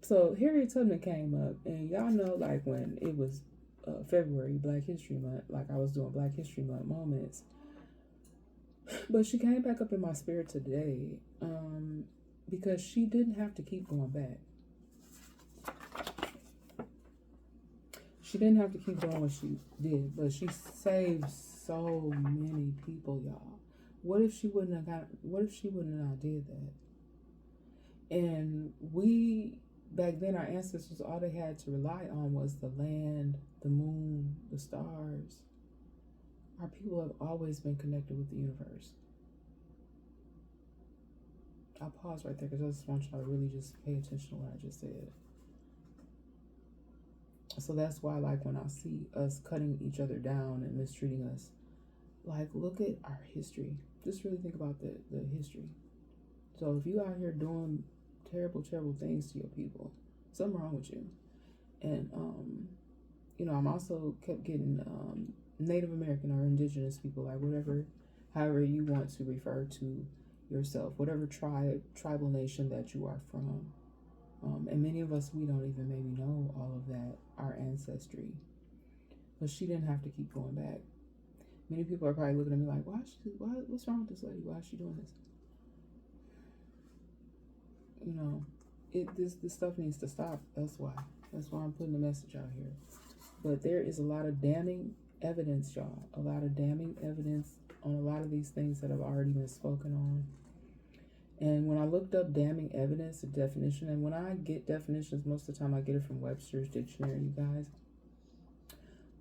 So Harriet Tubman came up, and y'all know, like when it was February, Black History Month, like I was doing Black History Month moments. But she came back up in my spirit today, because she didn't have to keep going back. She didn't have to keep doing what she did, but she saved so many people, y'all. What if she wouldn't have did that? And back then, our ancestors, all they had to rely on was the land, the moon, the stars. Our people have always been connected with the universe. I'll pause right there because I just want y'all to really just pay attention to what I just said. So that's why, like, when I see us cutting each other down and mistreating us, like, look at our history. Just really think about the history. So if you out here doing terrible, terrible things to your people, something wrong with you. And, I'm also kept getting Native American or indigenous people, like however you want to refer to yourself, whatever tribal nation that you are from. And many of us, we don't even maybe know all of that, our ancestry. But she didn't have to keep going back. Many people are probably looking at me like, what's wrong with this lady? Why is she doing this? This stuff needs to stop. That's why I'm putting the message out here. But there is a lot of damning evidence, y'all. A lot of damning evidence on a lot of these things that have already been spoken on. And when I looked up damning evidence, the definition, and when I get definitions, most of the time I get it from Webster's Dictionary, you guys,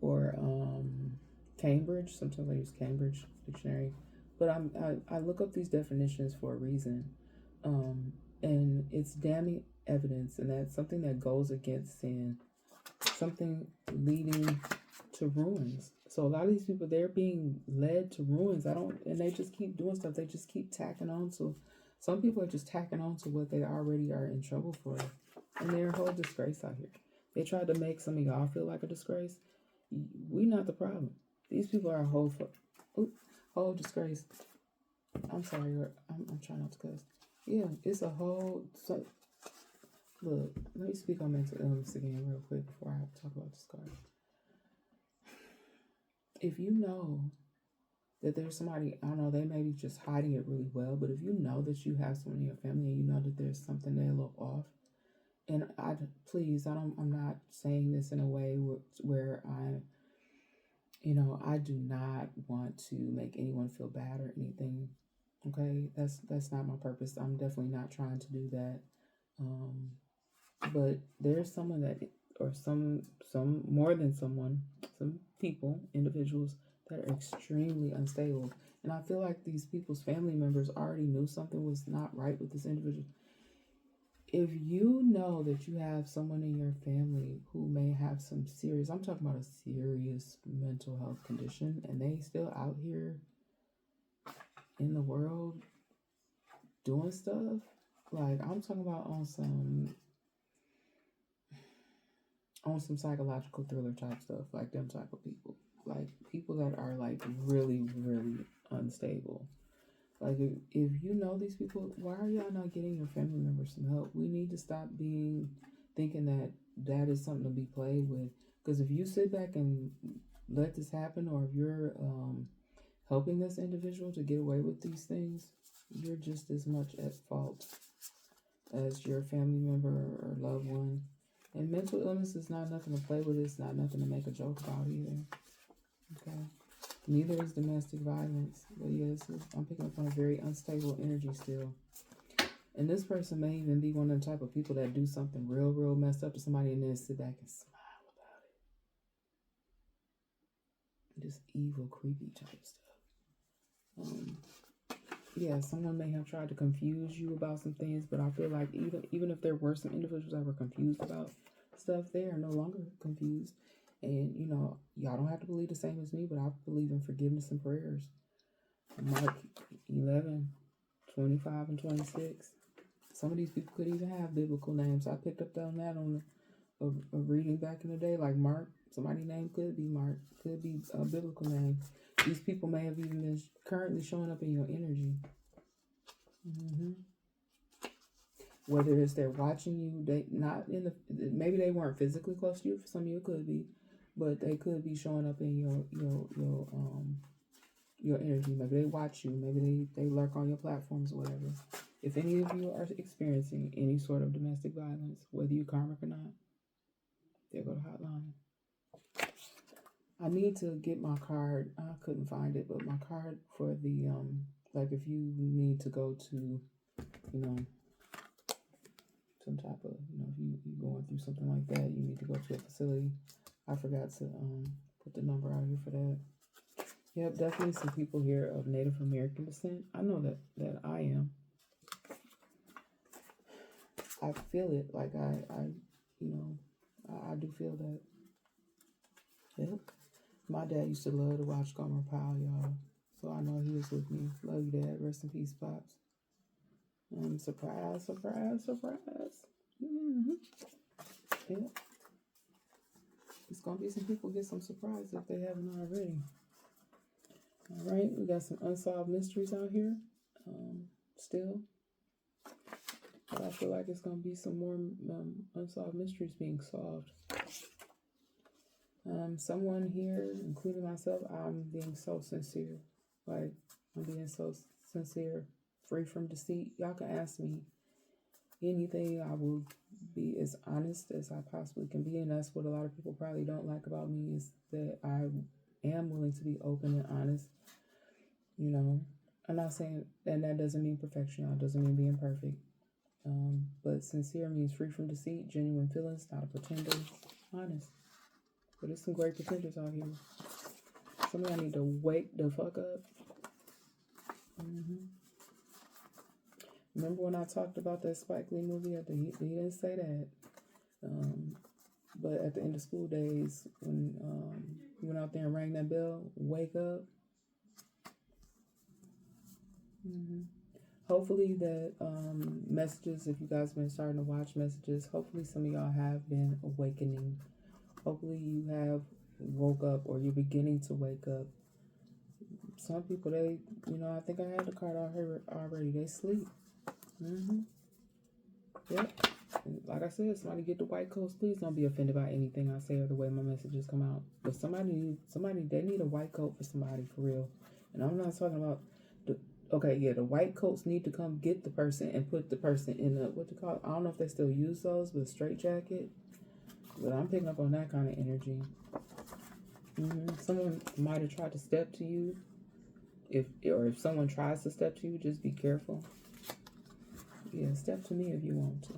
or Cambridge. Sometimes I use Cambridge Dictionary, but I look up these definitions for a reason. and it's damning evidence, and that's something that goes against sin, something leading to ruins. So a lot of these people, they're being led to ruins. And they just keep doing stuff. They just keep tacking on to. Some people are just tacking on to what they already are in trouble for, and they're a whole disgrace out here. They tried to make some of y'all feel like a disgrace. We not the problem. These people are a whole disgrace. I'm sorry, I'm trying not to cuss. Yeah, it's a whole. So, look, let me speak on mental illness again real quick before I talk about this card. If you know that there's somebody, I don't know, they may be just hiding it really well, but if you know that you have someone in your family and you know that there's something they look off, and I'm not saying this in a way where I do not want to make anyone feel bad or anything. Okay, that's not my purpose. I'm definitely not trying to do that. But there's someone that, or some more than someone, some people, individuals that are extremely unstable. And I feel like these people's family members already knew something was not right with this individual. If you know that you have someone in your family who may have some serious, I'm talking about a serious mental health condition, and they still out here in the world doing stuff, like I'm talking about on some psychological thriller type stuff, like them type of people, like people that are like really, really unstable. Like if you know these people, why are y'all not getting your family members some help? We need to stop thinking that is something to be played with. Because if you sit back and let this happen, or if you're helping this individual to get away with these things, you're just as much at fault as your family member or loved one. And mental illness is not nothing to play with. It's not nothing to make a joke about either. Okay. Neither is domestic violence. But yes, I'm picking up on a very unstable energy still. And this person may even be one of the type of people that do something real, real messed up to somebody and then sit back and smile about it. Just evil, creepy type stuff. Yeah, someone may have tried to confuse you about some things, but I feel like even if there were some individuals that were confused about stuff, they are no longer confused. And, y'all don't have to believe the same as me, but I believe in forgiveness and prayers. Mark 11, 25, and 26. Some of these people could even have biblical names. I picked up on that on a reading back in the day, like Mark. Somebody's name could be Mark, could be a biblical name. These people may have even been currently showing up in your energy. Whether it's they're watching you, maybe they weren't physically close to you. For some of you, it could be, but they could be showing up in your energy. Maybe they watch you. Maybe they lurk on your platforms or whatever. If any of you are experiencing any sort of domestic violence, whether you're karmic or not, there go the hotline. I need to get my card. I couldn't find it, but my card for the like if you need to go to, some type of, if you're going through something like that, you need to go to a facility. I forgot to put the number out here for that. Yep, definitely some people here of Native American descent. I know that I am. I feel it. Like I do feel that. Yep. My dad used to love to watch Gomer Pyle, y'all. So I know he was with me. Love you, Dad. Rest in peace, Pops. Surprise, surprise, surprise. Yeah. It's going to be some people get some surprise if they haven't already. All right. We got some unsolved mysteries out here still. But I feel like it's going to be some more unsolved mysteries being solved. Someone here, including myself, I'm being so sincere. Like, I'm being so sincere, free from deceit. Y'all can ask me anything. I will be as honest as I possibly can be. And that's what a lot of people probably don't like about me, is that I am willing to be open and honest. I'm not saying, and that doesn't mean perfection. Y'all. It doesn't mean being perfect. But sincere means free from deceit, genuine feelings, not a pretender, honest. But there's some great pretenders out here. Some of y'all need to wake the fuck up. Remember when I talked about that Spike Lee movie? He didn't say that. But at the end of school days, when he went out there and rang that bell, wake up. Hopefully that messages, if you guys been starting to watch messages, hopefully some of y'all have been awakening. Hopefully you have woke up or you're beginning to wake up. Some people, they, I think I had the card out here already. They sleep. Yep. Like I said, somebody get the white coats. Please don't be offended by anything I say or the way my messages come out. But somebody, they need a white coat for somebody, for real. And I'm not talking about the white coats need to come get the person and put the person in I don't know if they still use those, but a straight jacket. But I'm picking up on that kind of energy. Someone might have tried to step to you. If someone tries to step to you, just be careful. Yeah, step to me if you want to.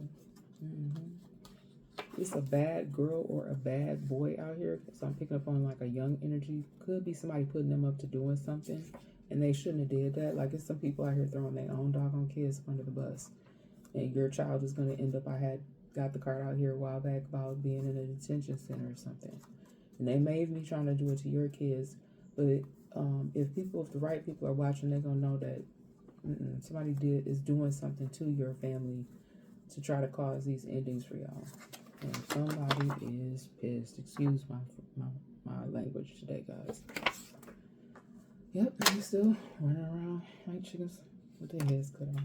It's a bad girl or a bad boy out here. So I'm picking up on like a young energy. Could be somebody putting them up to doing something. And they shouldn't have did that. Like, it's some people out here throwing their own doggone kids under the bus. And your child is going to end up, I got the card out here a while back about being in a detention center or something. And they may be trying to do it to your kids. But if the right people are watching, they're going to know that somebody is doing something to your family to try to cause these endings for y'all. And somebody is pissed. Excuse my language today, guys. Yep, they still running around like chickens with their heads cut off.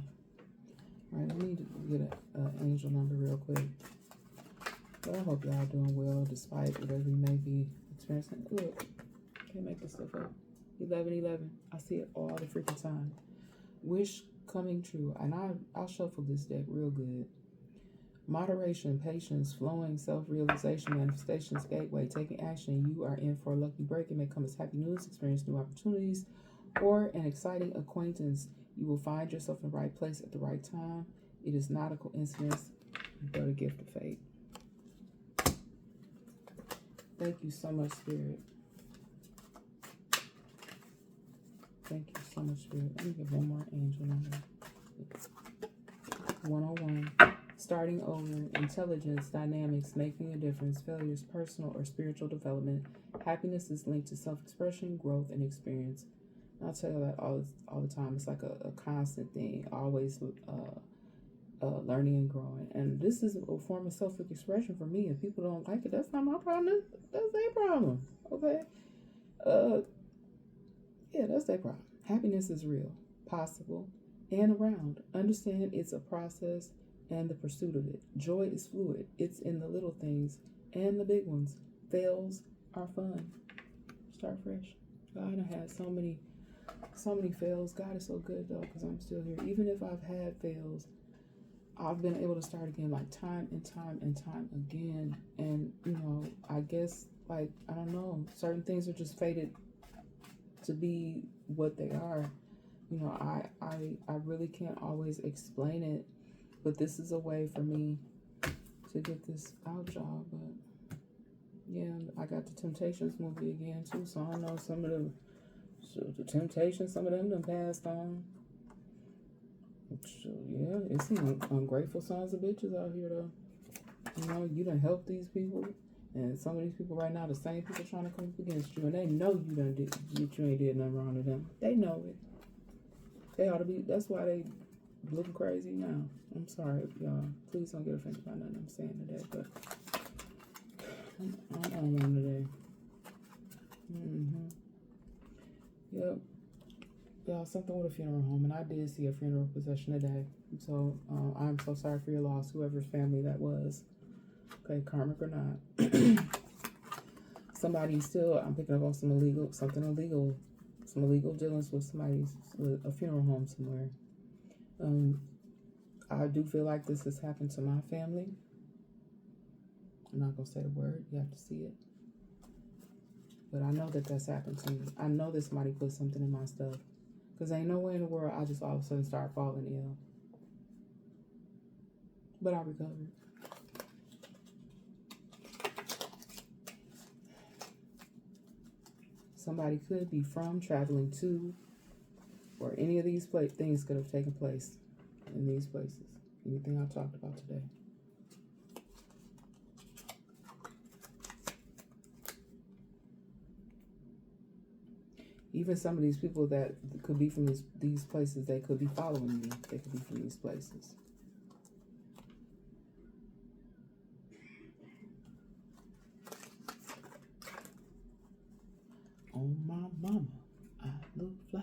Alright, we need to get an angel number real quick. But I hope y'all doing well despite whatever you may be experiencing. Look, can't make this stuff up. 1111. I see it all the freaking time. Wish coming true. And I'll shuffle this deck real good. Moderation, patience, flowing, self-realization, manifestations, gateway, taking action. You are in for a lucky break. It may come as happy news, experience new opportunities, or an exciting acquaintance. You will find yourself in the right place at the right time. It is not a coincidence, but a gift of fate. Thank you so much, Spirit. Thank you so much, Spirit. Let me give one more angel number. 101. Starting over, intelligence, dynamics, making a difference, failures, personal or spiritual development. Happiness is linked to self-expression, growth, and experience. And I'll tell you that all the time. It's like a constant thing, always learning and growing. And this is a form of self-expression for me. If people don't like it, that's not my problem. That's their problem. Okay? Yeah, that's their problem. Happiness is real, possible, and around. Understand it's a process and the pursuit of it. Joy is fluid. It's in the little things and the big ones. Fails are fun. Start fresh. God, I had so many fails. God is so good though, because I'm still here. Even if I've had fails, I've been able to start again, like time and time and time again. And I guess, like, I don't know, certain things are just fated to be what they are. I really can't always explain it. But this is a way for me to get this out, y'all. But yeah, I got the Temptations movie again too, so I know some of the Temptations, some of them done passed on. So yeah, it's some ungrateful sons of bitches out here though. You done help these people, and some of these people right now, the same people trying to come up against you, and they know you ain't did nothing wrong to them. They know it. They ought to be. That's why they looking crazy now. I'm sorry, y'all. Please don't get offended by nothing I'm saying today, but I'm on one today. Yep. Y'all, something with a funeral home, and I did see a funeral procession today. So I'm so sorry for your loss, whoever's family that was. Okay, karmic or not. Somebody still, I'm picking up on some illegal dealings with a funeral home somewhere. I do feel like this has happened to my family. I'm not going to say the word. You have to see it. But I know that that's happened to me. I know that somebody put something in my stuff. Because ain't no way in the world I just all of a sudden start falling ill. But I recovered. Somebody could be from, traveling to, or any of these things could have taken place. in these places. Anything I talked about today. Even some of these people that could be from these places, they could be following you. They could be from these places. On my mama, I look fly.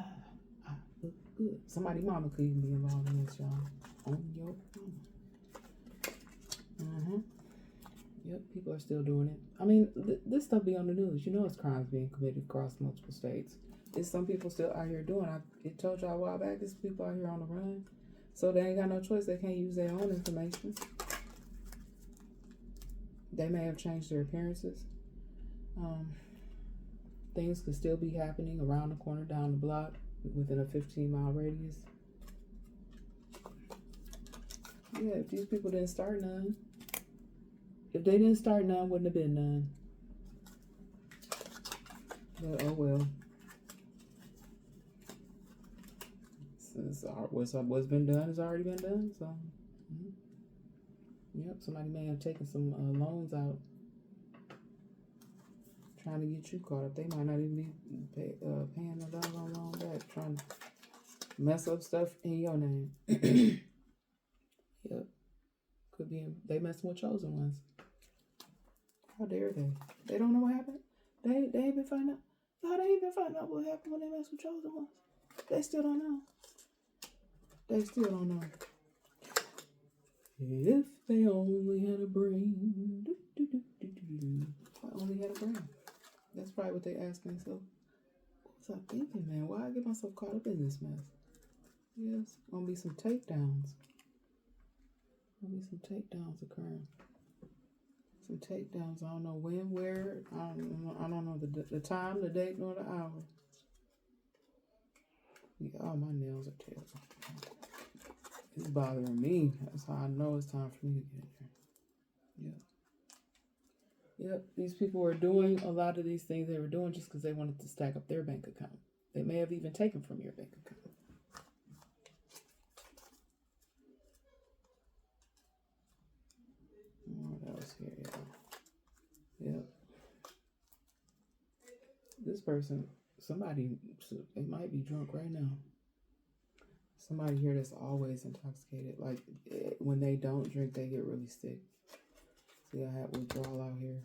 I look good. Somebody mama could even be involved in this, y'all. On your mama. Yep, people are still doing it. I mean, this stuff be on the news. You know it's crimes being committed across multiple states. It's some people still out here doing. It told y'all a while back, there's people out here on the run. So they ain't got no choice. They can't use their own information. They may have changed their appearances. Things could still be happening around the corner, down the block, within a 15-mile radius. Yeah, if these people didn't start none. If they didn't start none, wouldn't have been none. But oh well. What's been done has already been done. So, yep, somebody may have taken some loans out, trying to get you caught up. They might not even be paying the doggone loan back, trying to mess up stuff in your name. Yep, could be. They messing with chosen ones. How dare they? They don't know what happened. They ain't been finding out. No, they ain't been finding out what happened when they mess with chosen ones. They still don't know. They still don't know. If they only had a brain. If I only had a brain. That's probably what they asking. So, what was I thinking, man? Why I get myself caught up in this mess? Yes, gonna be some takedowns. Gonna be some takedowns occurring. Some takedowns. I don't know when, where. I don't know the time, the date, nor the hour. Yeah, oh, my nails are terrible. It's bothering me. That's how I know it's time for me to get in there. Yep, these people were doing a lot of these things they were doing just because they wanted to stack up their bank account. They may have even taken from your bank account. What else here, y'all? Yep. This person, somebody, they might be drunk right now. Somebody here that's always intoxicated. Like, when they don't drink, they get really sick. See, I have withdrawal out here.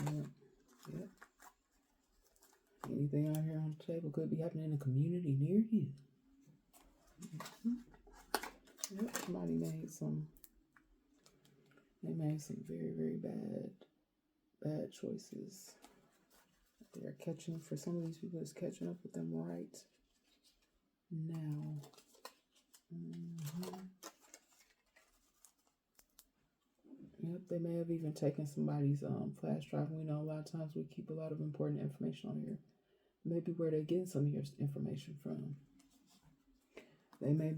Yep. Anything out here on the table could be happening in a community near you. Yep, somebody made some very, very bad choices. They're catching, for some of these people, it's catching up with them right now. Yep, they may have even taken somebody's flash drive. We know a lot of times we keep a lot of important information on here. Maybe where they're getting some of your information from. They may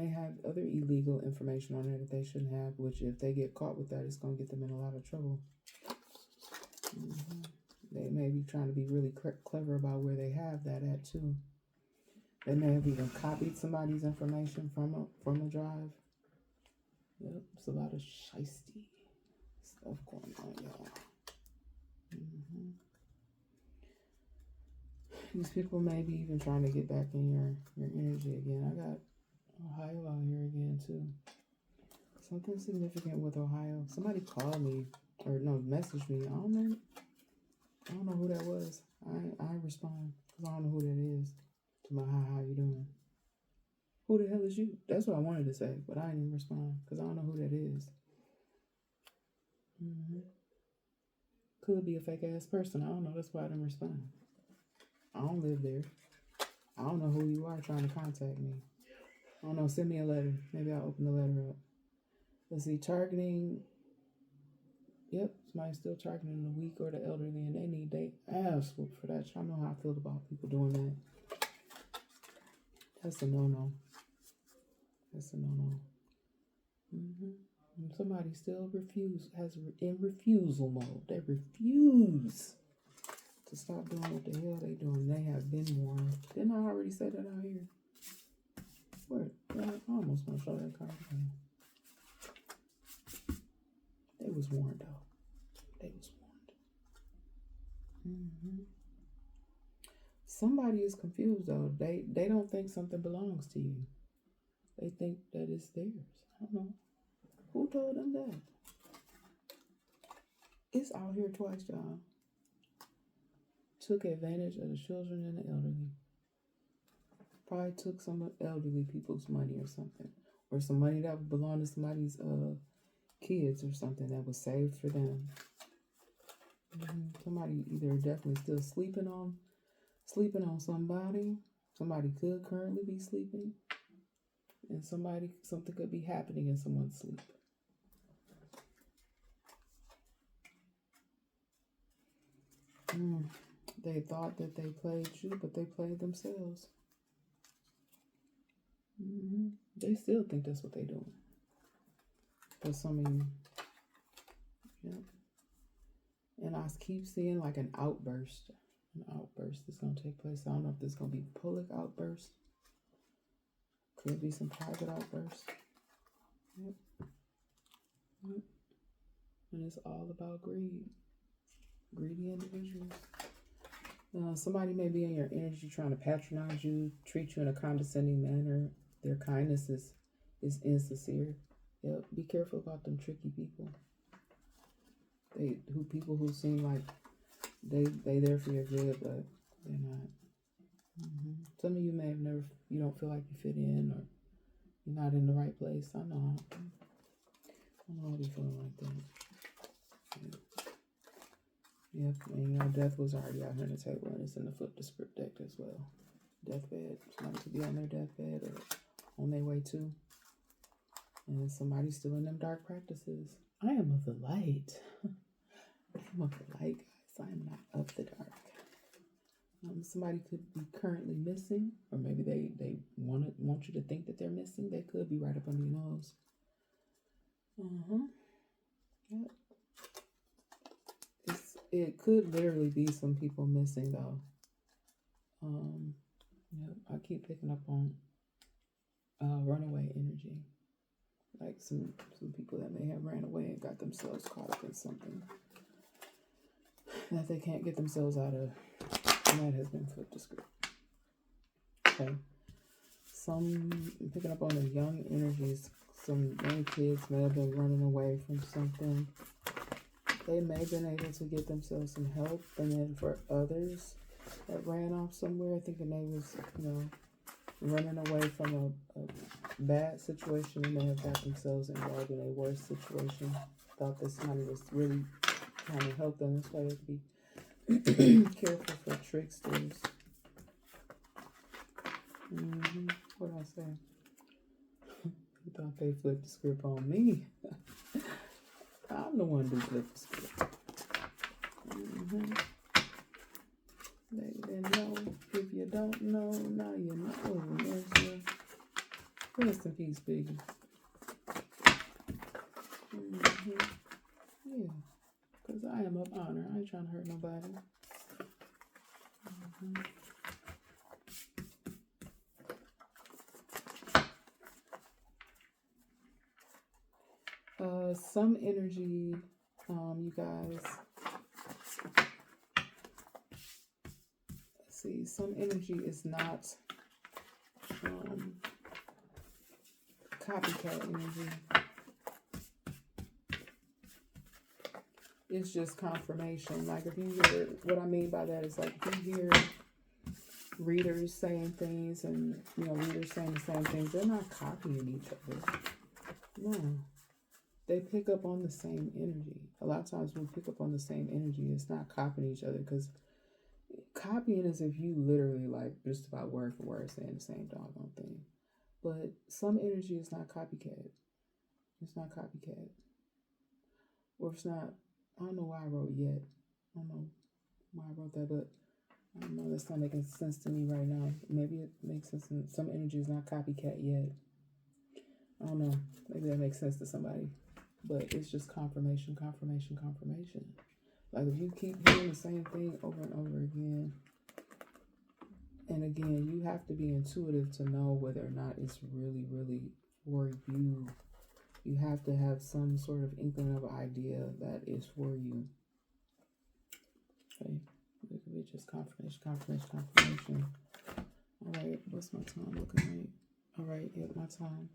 have other illegal information on there that they shouldn't have, which if they get caught with that, it's going to get them in a lot of trouble. They may be trying to be really clever about where they have that at too. They may have even copied somebody's information from a drive. Yep, it's a lot of shiesty stuff going on, y'all. These people may be even trying to get back in your energy again. I got Ohio out here again too. Something significant with Ohio. Somebody called me or messaged me. I don't know who that was. I respond because I don't know who that is. To my hi, how you doing? Who the hell is you? That's what I wanted to say, but I didn't even respond because I don't know who that is. Could be a fake ass person. I don't know. That's why I didn't respond. I don't live there. I don't know who you are trying to contact me. I don't know. Send me a letter. Maybe I'll open the letter up. Let's see. Targeting. Yep. Somebody's still targeting the weak or the elderly, and they need their ass whooped for that. Y'all know how I feel about people doing that. That's a no-no. That's a no-no. And somebody still has in refusal mode. They refuse to stop doing what the hell they doing. They have been warned. Didn't I already say that out here? Where? I almost want to show that card again. They was warned though. They was warned. Somebody is confused though. They don't think something belongs to you. They think that it's theirs. I don't know. Who told them that? It's out here twice, y'all. Took advantage of the children and the elderly. Probably took some elderly people's money or something. Or some money that would belong to somebody's kids or something that was saved for them. Somebody either definitely still sleeping on somebody. Somebody could currently be sleeping. And something could be happening in someone's sleep. They thought that they played you, but they played themselves. They still think that's what they're doing. But some of you, yeah. And I keep seeing like an outburst. An outburst is going to take place. I don't know if this is going to be public outburst. Could be some private outburst. Yep. And it's all about greed. Greedy individuals. Somebody may be in your energy trying to patronize you, treat you in a condescending manner. Their kindness is insincere. Yep. Be careful about them tricky people. People who seem like they there for your good, but they're not. Some of you may have you don't feel like you fit in, or you're not in the right place. I know I'll be feeling like that. Yep, and death was already out here on the table, and it's in the flip the script deck as well. Deathbed. Somebody could be on their deathbed or on their way to. And somebody's still in them dark practices. I am of the light. I am of the light, guys. I am not of the dark. Somebody could be currently missing, or maybe they want you to think that they're missing. They could be right up under your nose. Yep. It could literally be some people missing though. Yep. I keep picking up on runaway energy. Like some people that may have ran away and got themselves caught up in something that they can't get themselves out of. And that has been flipped to script. Okay. Picking up on the young energies. Some young kids may have been running away from something. They may have been able to get themselves some help. And then for others that ran off somewhere, thinking they was, running away from a bad situation, and they have got themselves involved in a worse situation. Thought that somebody was really trying to help them. That's why they have to be careful for tricksters. What did I say? You thought they flipped the script on me. I'm the one who flipped the script. They didn't know. If you don't know, now you know. Rest in peace, Biggie. Yeah. Because I am of honor. I ain't trying to hurt nobody. Some energy, you guys. Let's see. Some energy is not copycat energy. It's just confirmation. Like if you hear, what I mean by that is like if you hear readers saying things and readers saying the same things, they're not copying each other. No, they pick up on the same energy. A lot of times when we pick up on the same energy, it's not copying each other, because copying is if you literally like just about word for word saying the same doggone thing. But some energy is not copycat. It's not copycat. Or it's not. I don't know why I wrote yet. I don't know why I wrote that, but I don't know. That's not making sense to me right now. Maybe it makes sense. Some energy is not copycat yet. I don't know. Maybe that makes sense to somebody. But it's just confirmation, confirmation, confirmation. Like if you keep doing the same thing over and over again, and again, you have to be intuitive to know whether or not it's really, really for you. You have to have some sort of inkling of idea that is for you. Okay, we just confirmation. All right, what's my time looking like? All right, yeah, my time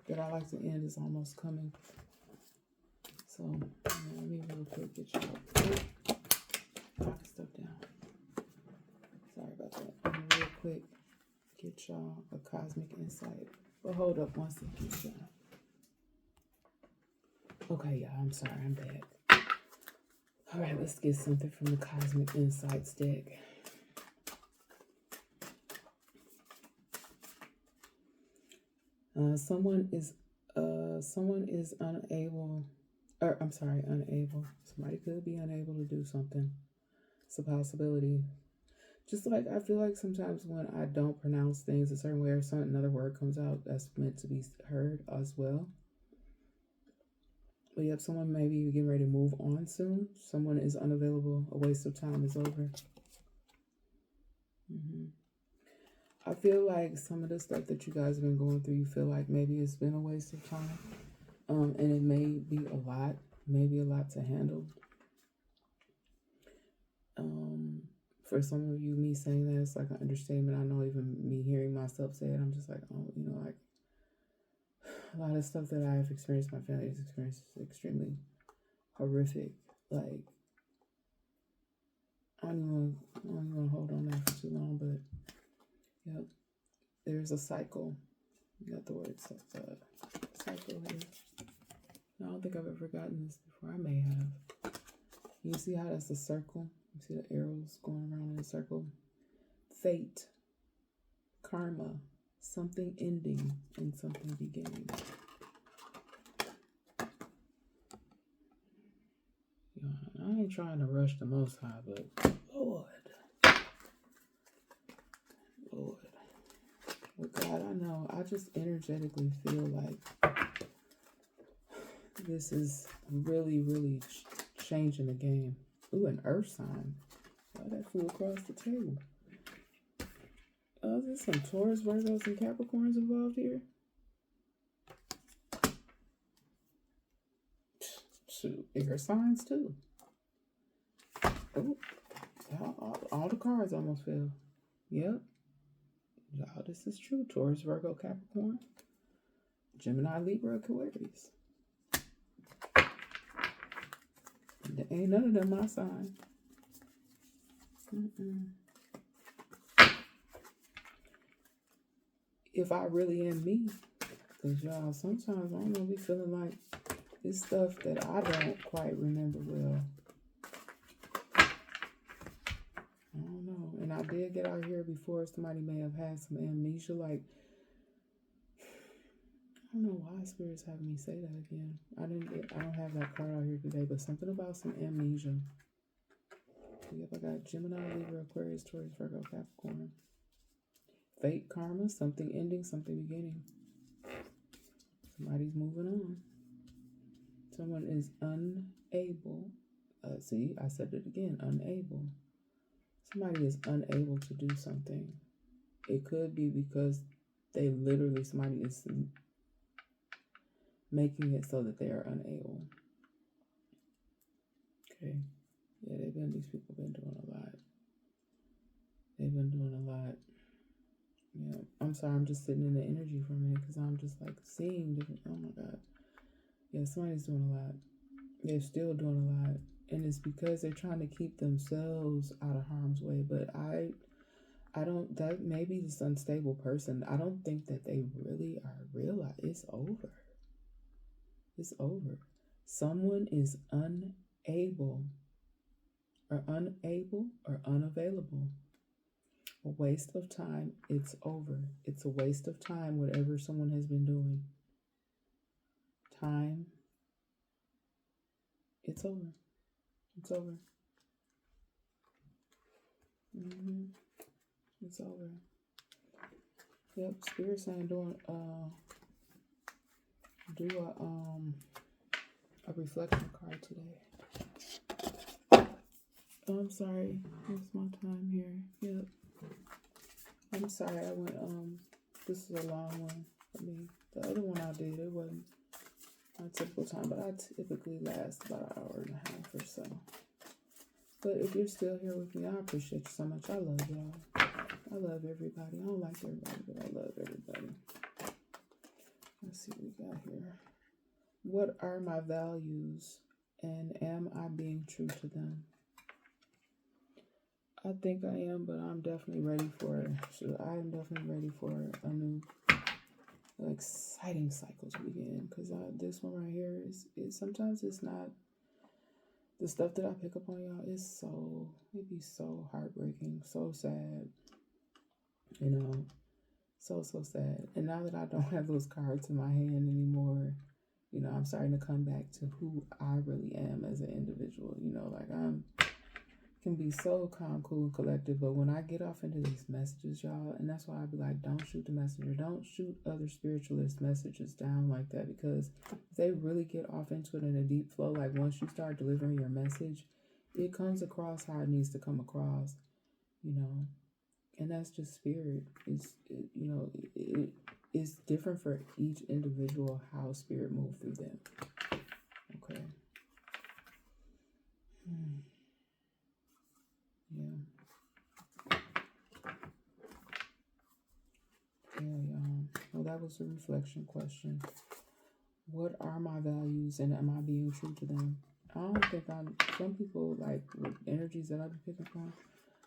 that I like to end is almost coming. So let me real quick get y'all knock stuff down. Sorry about that. Let me real quick get y'all a cosmic insight. But hold up one second, y'all. Okay, y'all, I'm sorry, I'm back. All right, let's get something from the Cosmic Insights deck. Someone is unable, or I'm sorry, unable. Somebody could be unable to do something. It's a possibility. Just like I feel like sometimes when I don't pronounce things a certain way or another word comes out that's meant to be heard as well. But yep, someone may be getting ready to move on soon. Someone is unavailable. A waste of time is over. I feel like some of the stuff that you guys have been going through, you feel like maybe it's been a waste of time. And it may be a lot, maybe a lot to handle. For some of you, me saying that, it's like an understatement. I know even me hearing myself say it, I'm just like, oh, you know, like a lot of stuff that I've experienced, my family has experienced is extremely horrific. Like, I don't even want to hold on that for too long, but yep, there's a cycle. You got the word cycle here. I don't think I've ever gotten this before. I may have. You see how that's a circle? You see the arrows going around in a circle? Fate, karma, something ending and something beginning. I ain't trying to rush the Most High, but Lord. With God, I know, I just energetically feel like this is really, really changing the game. Ooh, an earth sign. Why that flew across the table? Oh, there's some Taurus, Virgos, and Capricorns involved here. Shoot, air signs too. Oh, all the cards almost fell. Yep. Y'all, this is true. Taurus, Virgo, Capricorn, Gemini, Libra, Aquarius. Ain't none of them my sign. If I really am me, because y'all, sometimes I don't know, be feeling like it's stuff that I don't quite remember well. I don't know. And I did get out here before. Somebody may have had some amnesia. Like, I don't know why Spirit's having me say that again. I don't have that card out here today, but something about some amnesia. Yep, I got Gemini, Libra, Aquarius, Taurus, Virgo, Capricorn. Fate, karma, something ending, something beginning. Somebody's moving on. Someone is unable. See, I said it again, unable. Somebody is unable to do something. It could be because somebody is making it so that they are unable. Okay. Yeah, these people been doing a lot. They've been doing a lot. Yeah, I'm sorry, I'm just sitting in the energy for a minute because I'm just like seeing different, oh my God. Yeah, somebody's doing a lot. They're still doing a lot. And it's because they're trying to keep themselves out of harm's way. But I don't, that may be this unstable person. I don't think that they really are realize it's over. It's over. Someone is unable or unavailable. A waste of time. It's over. It's a waste of time, whatever someone has been doing. Time. It's over. It's over. It's over. Yep, Spirit saying do a reflection card today. I'm sorry. It's my time here. Yep. I'm sorry I went, this is a long one for me. The other one I did, it wasn't my typical time, but I typically last about an hour and a half or so. But if you're still here with me, I appreciate you so much. I love y'all. I love everybody. I don't like everybody, but I love everybody. Let's see what we got here. What are my values, and am I being true to them? I think I am, but I'm definitely ready for it. So I am definitely ready for a new, exciting cycle to begin. Because this one right here is sometimes it's not. The stuff that I pick up on, y'all, is it be so heartbreaking, so sad. You know, so sad. And now that I don't have those cards in my hand anymore, you know, I'm starting to come back to who I really am as an individual. You know, like can be so calm, cool, and collected, but when I get off into these messages, y'all, and that's why I be like, don't shoot the messenger, don't shoot other spiritualist messages down like that, because if they really get off into it in a deep flow, like once you start delivering your message, it comes across how it needs to come across, you know, and that's just spirit. It's different for each individual how spirit moves through them. Okay. Yeah. Yeah, y'all. Well, that was a reflection question. What are my values, and am I being true to them? I don't think some people, like, with energies that I've been picking from,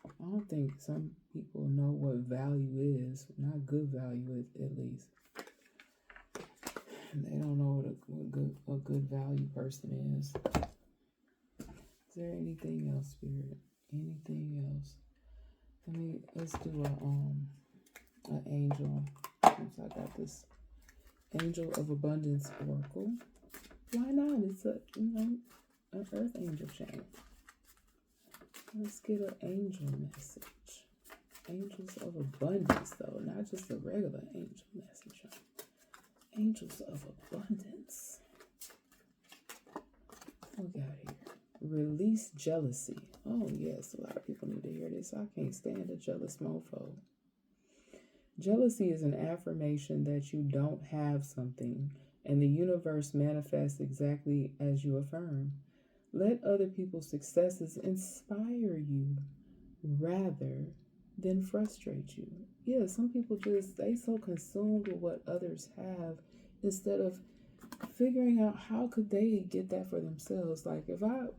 I don't think some people know what value is. Not good value, at least. They don't know what a good value person is. Is there anything else, Spirit? Anything else? Let's do an angel. Since I got this Angel of Abundance Oracle. Why not? It's an Earth Angel chain. Let's get an angel message. Angels of Abundance, though, not just a regular angel message. Angels of Abundance. What we got here? Release jealousy. Oh, yes, a lot of people need to hear this. I can't stand a jealous mofo. Jealousy is an affirmation that you don't have something, and the universe manifests exactly as you affirm. Let other people's successes inspire you rather than frustrate you. Yeah, some people they so consumed with what others have instead of figuring out how could they get that for themselves. Like if I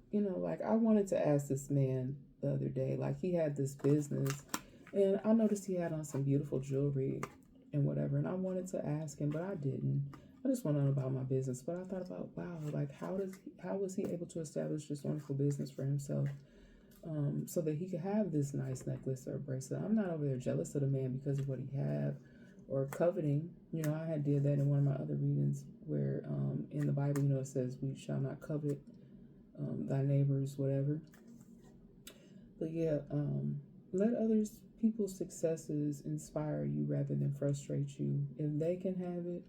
wanted to ask this man the other day, like he had this business and I noticed he had on some beautiful jewelry and whatever, and I wanted to ask him, but I didn't. I just went on about my business, but I thought about, wow, like how was he able to establish this wonderful business for himself, so that he could have this nice necklace or bracelet. I'm not over there jealous of the man because of what he have or coveting. You know, I had did that in one of my other readings where in the Bible, you know, it says we shall not covet thy neighbor's whatever. But yeah, let people's successes inspire you rather than frustrate you. If they can have it,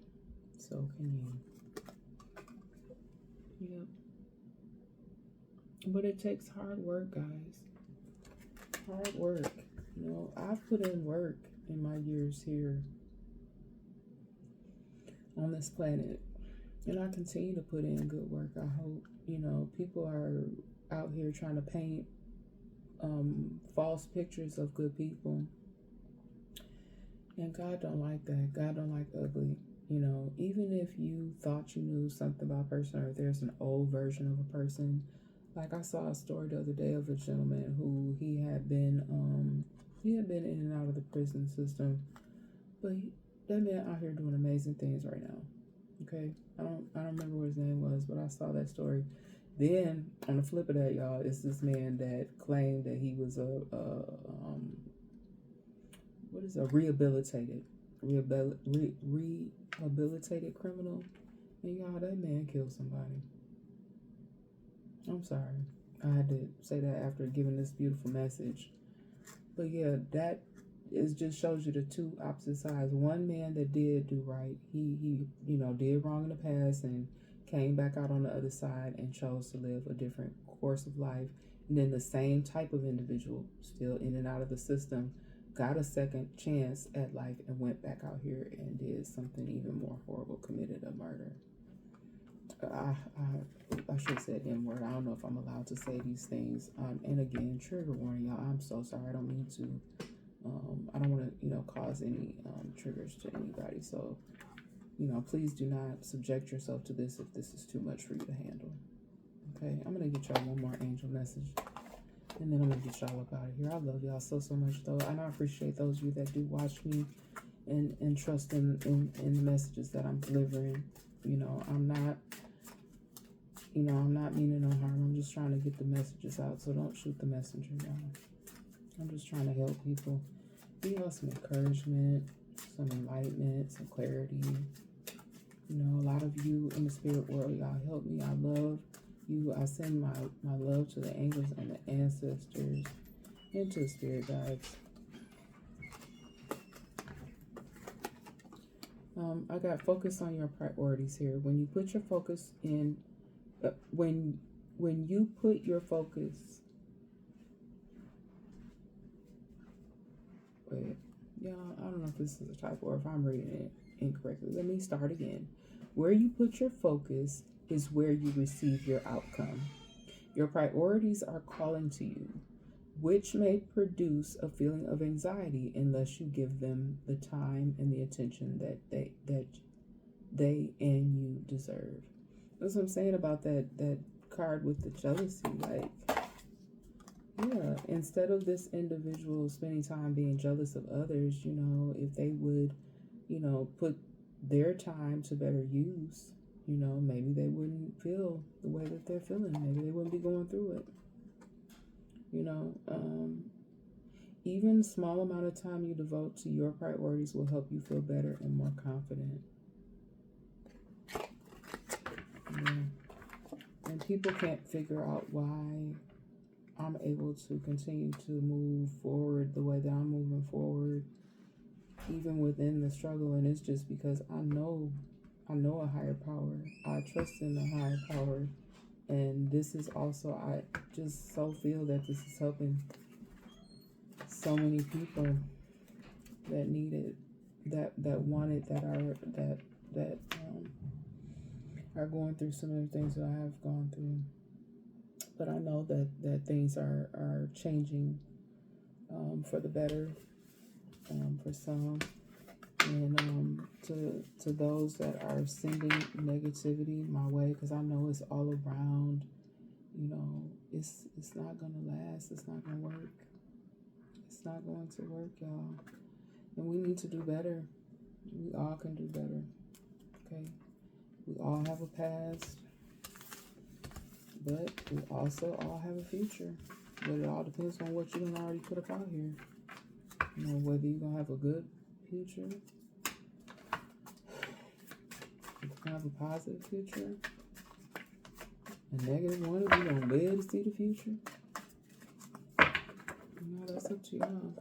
so can you. Yep. But it takes hard work, guys. Hard work. You know, I've put in work in my years here on this planet, and I continue to put in good work. I hope, you know, people are out here trying to paint false pictures of good people, and God don't like that. God don't like ugly. You know, even if you thought you knew something about a person, or there's an old version of a person. Like I saw a story the other day of a gentleman who he had been in and out of the prison system, but that man out here doing amazing things right now. Okay, I don't remember what his name was, but I saw that story. Then on the flip of that, y'all, it's this man that claimed that he was a rehabilitated criminal, and y'all, that man killed somebody. I'm sorry, I had to say that after giving this beautiful message. But yeah, that just shows you the two opposite sides. One man that did do right, he did wrong in the past and came back out on the other side and chose to live a different course of life. And then the same type of individual, still in and out of the system, got a second chance at life and went back out here and did something even more horrible, committed a murder. I should have said N-word. I don't know if I'm allowed to say these things. And again, trigger warning, y'all. I'm so sorry. I don't mean to. I don't want to, cause any triggers to anybody. So, please do not subject yourself to this if this is too much for you to handle. Okay, I'm going to get y'all one more angel message. And then I'm going to get y'all up out of here. I love y'all so much, though. And I appreciate those of you that do watch me and trust in the messages that I'm delivering. I'm not meaning no harm. I'm just trying to get the messages out. So don't shoot the messenger, y'all. I'm just trying to help people. Give y'all some encouragement, some enlightenment, some clarity. A lot of you in the spirit world, y'all help me. I love you. I send my love to the angels and the ancestors and to the spirit guides. I got focus on your priorities here. When you put your focus in, when you put your focus, wait, y'all, I don't know if this is a typo or if I'm reading it incorrectly. Let me start again. Where you put your focus is where you receive your outcome. Your priorities are calling to you, which may produce a feeling of anxiety unless you give them the time and the attention that they and you deserve. That's what I'm saying about that card with the jealousy. Like, yeah, instead of this individual spending time being jealous of others, if they would, put their time to better use, maybe they wouldn't feel the way that they're feeling. Maybe they wouldn't be going through it. Even small amount of time you devote to your priorities will help you feel better and more confident. And people can't figure out why I'm able to continue to move forward the way that I'm moving forward, even within the struggle. And it's just because I know a higher power. I trust in the higher power. And this is also, I just so feel that this is helping so many people that need it, that want it, that are going through some of the things that I have gone through. But I know that things are changing for the better for some. And to those that are sending negativity my way, because I know it's all around, it's not going to last. It's not going to work. It's not going to work, y'all. And we need to do better. We all can do better. Okay? We all have a past, but we also all have a future. But it all depends on what you done already put up out here. Whether you're going to have a good future, you're going to have a positive future, a negative one, if you don't live to see the future. That's up to y'all.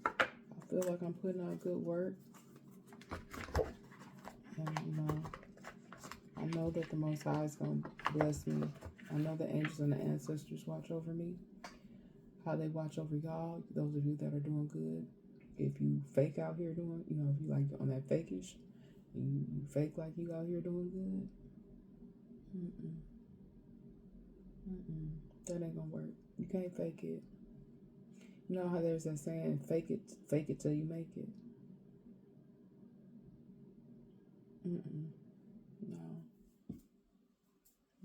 I feel like I'm putting out good work. And, I know that the Most High is going to bless me. I know the angels and the ancestors watch over me. How they watch over y'all, those of you that are doing good. If you fake out here doing, if you like on that fakish, you fake like you out here doing good, that ain't gonna work. You can't fake it. You know how there's that saying, fake it till you make it.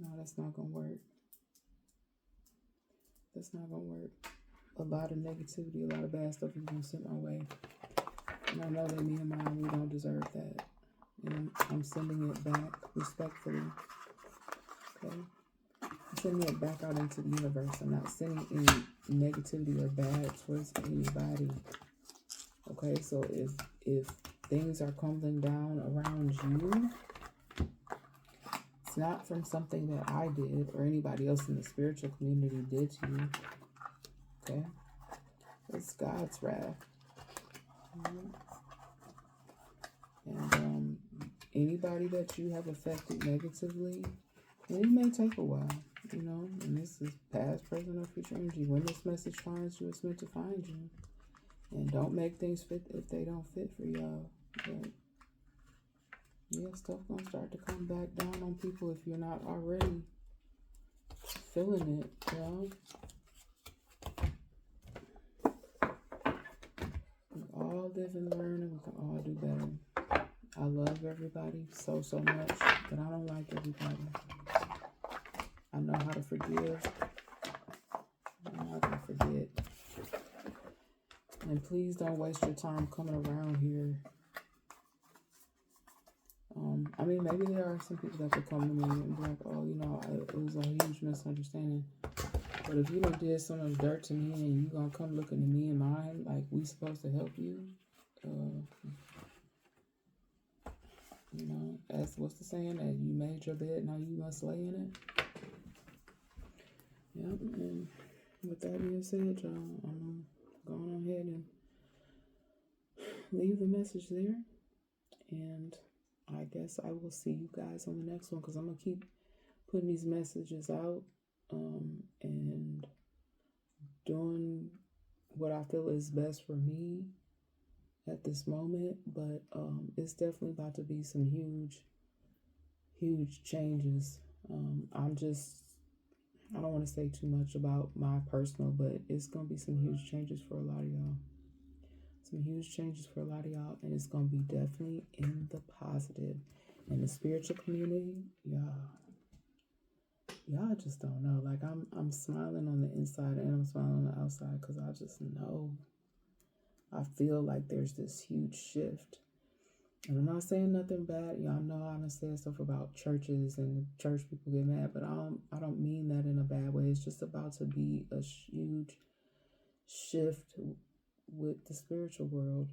No, that's not gonna work. That's not gonna work. A lot of negativity, a lot of bad stuff is gonna send my way. And I know that me and mine, we don't deserve that. And I'm sending it back respectfully. Okay? I'm sending it back out into the universe. I'm not sending any negativity or bad towards anybody. Okay? So if things are crumbling down around you, it's not from something that I did or anybody else in the spiritual community did to you. Okay? It's God's wrath. And anybody that you have affected negatively, it may take a while. you know, and this is past, present, or future energy. When this message finds you, it's meant to find you. And don't make things fit if they don't fit for y'all. But yeah, stuff gonna start to come back down on people if you're not already feeling it, you know. We all live and learn, and we can all do better. I love everybody so much, but I don't like everybody. I know how to forgive. I'm not gonna forget. And please don't waste your time coming around here. I mean, maybe there are some people that could come to me and be like, oh, you know, it was a huge misunderstanding. But if you done did some of the dirt to me and you gonna come looking at me and mine like we supposed to help you, you know, as what's the saying, that you made your bed, now you must lay in it. Yep, and with that being said, y'all, I'm going on ahead and leave the message there. And I guess I will see you guys on the next one, because I'm going to keep putting these messages out and doing what I feel is best for me at this moment. But it's definitely about to be some huge changes. I don't want to say too much about my personal, but it's going to be some huge changes for a lot of y'all. Some huge changes for a lot of y'all, and it's going to be definitely in the positive. In the spiritual community, y'all just don't know. Like, I'm smiling on the inside and I'm smiling on the outside, because I just know, I feel like there's this huge shift. And I'm not saying nothing bad. Y'all know I done said stuff about churches and church people get mad, but I don't mean that in a bad way. It's just about to be a huge shift with the spiritual world,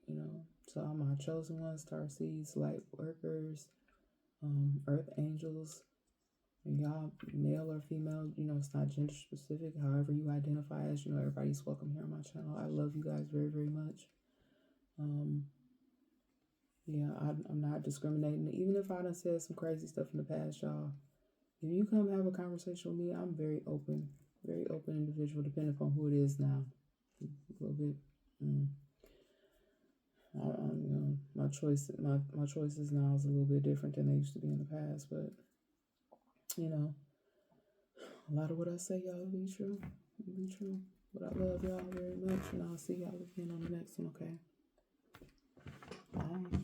you know. So all my chosen ones, star seeds, light workers, earth angels, and y'all, male or female, you know, it's not gender specific. However you identify as, you know, everybody's welcome here on my channel. I love you guys very, very much. Yeah, I'm not discriminating. Even if I done said some crazy stuff in the past, y'all, if you come have a conversation with me, I'm very open individual, depending upon who it is now. A little bit. You know, my choices now is a little bit different than they used to be in the past, but you know, a lot of what I say, y'all, will be true. But I love y'all very much, and I'll see y'all again on the next one. Okay. Bye.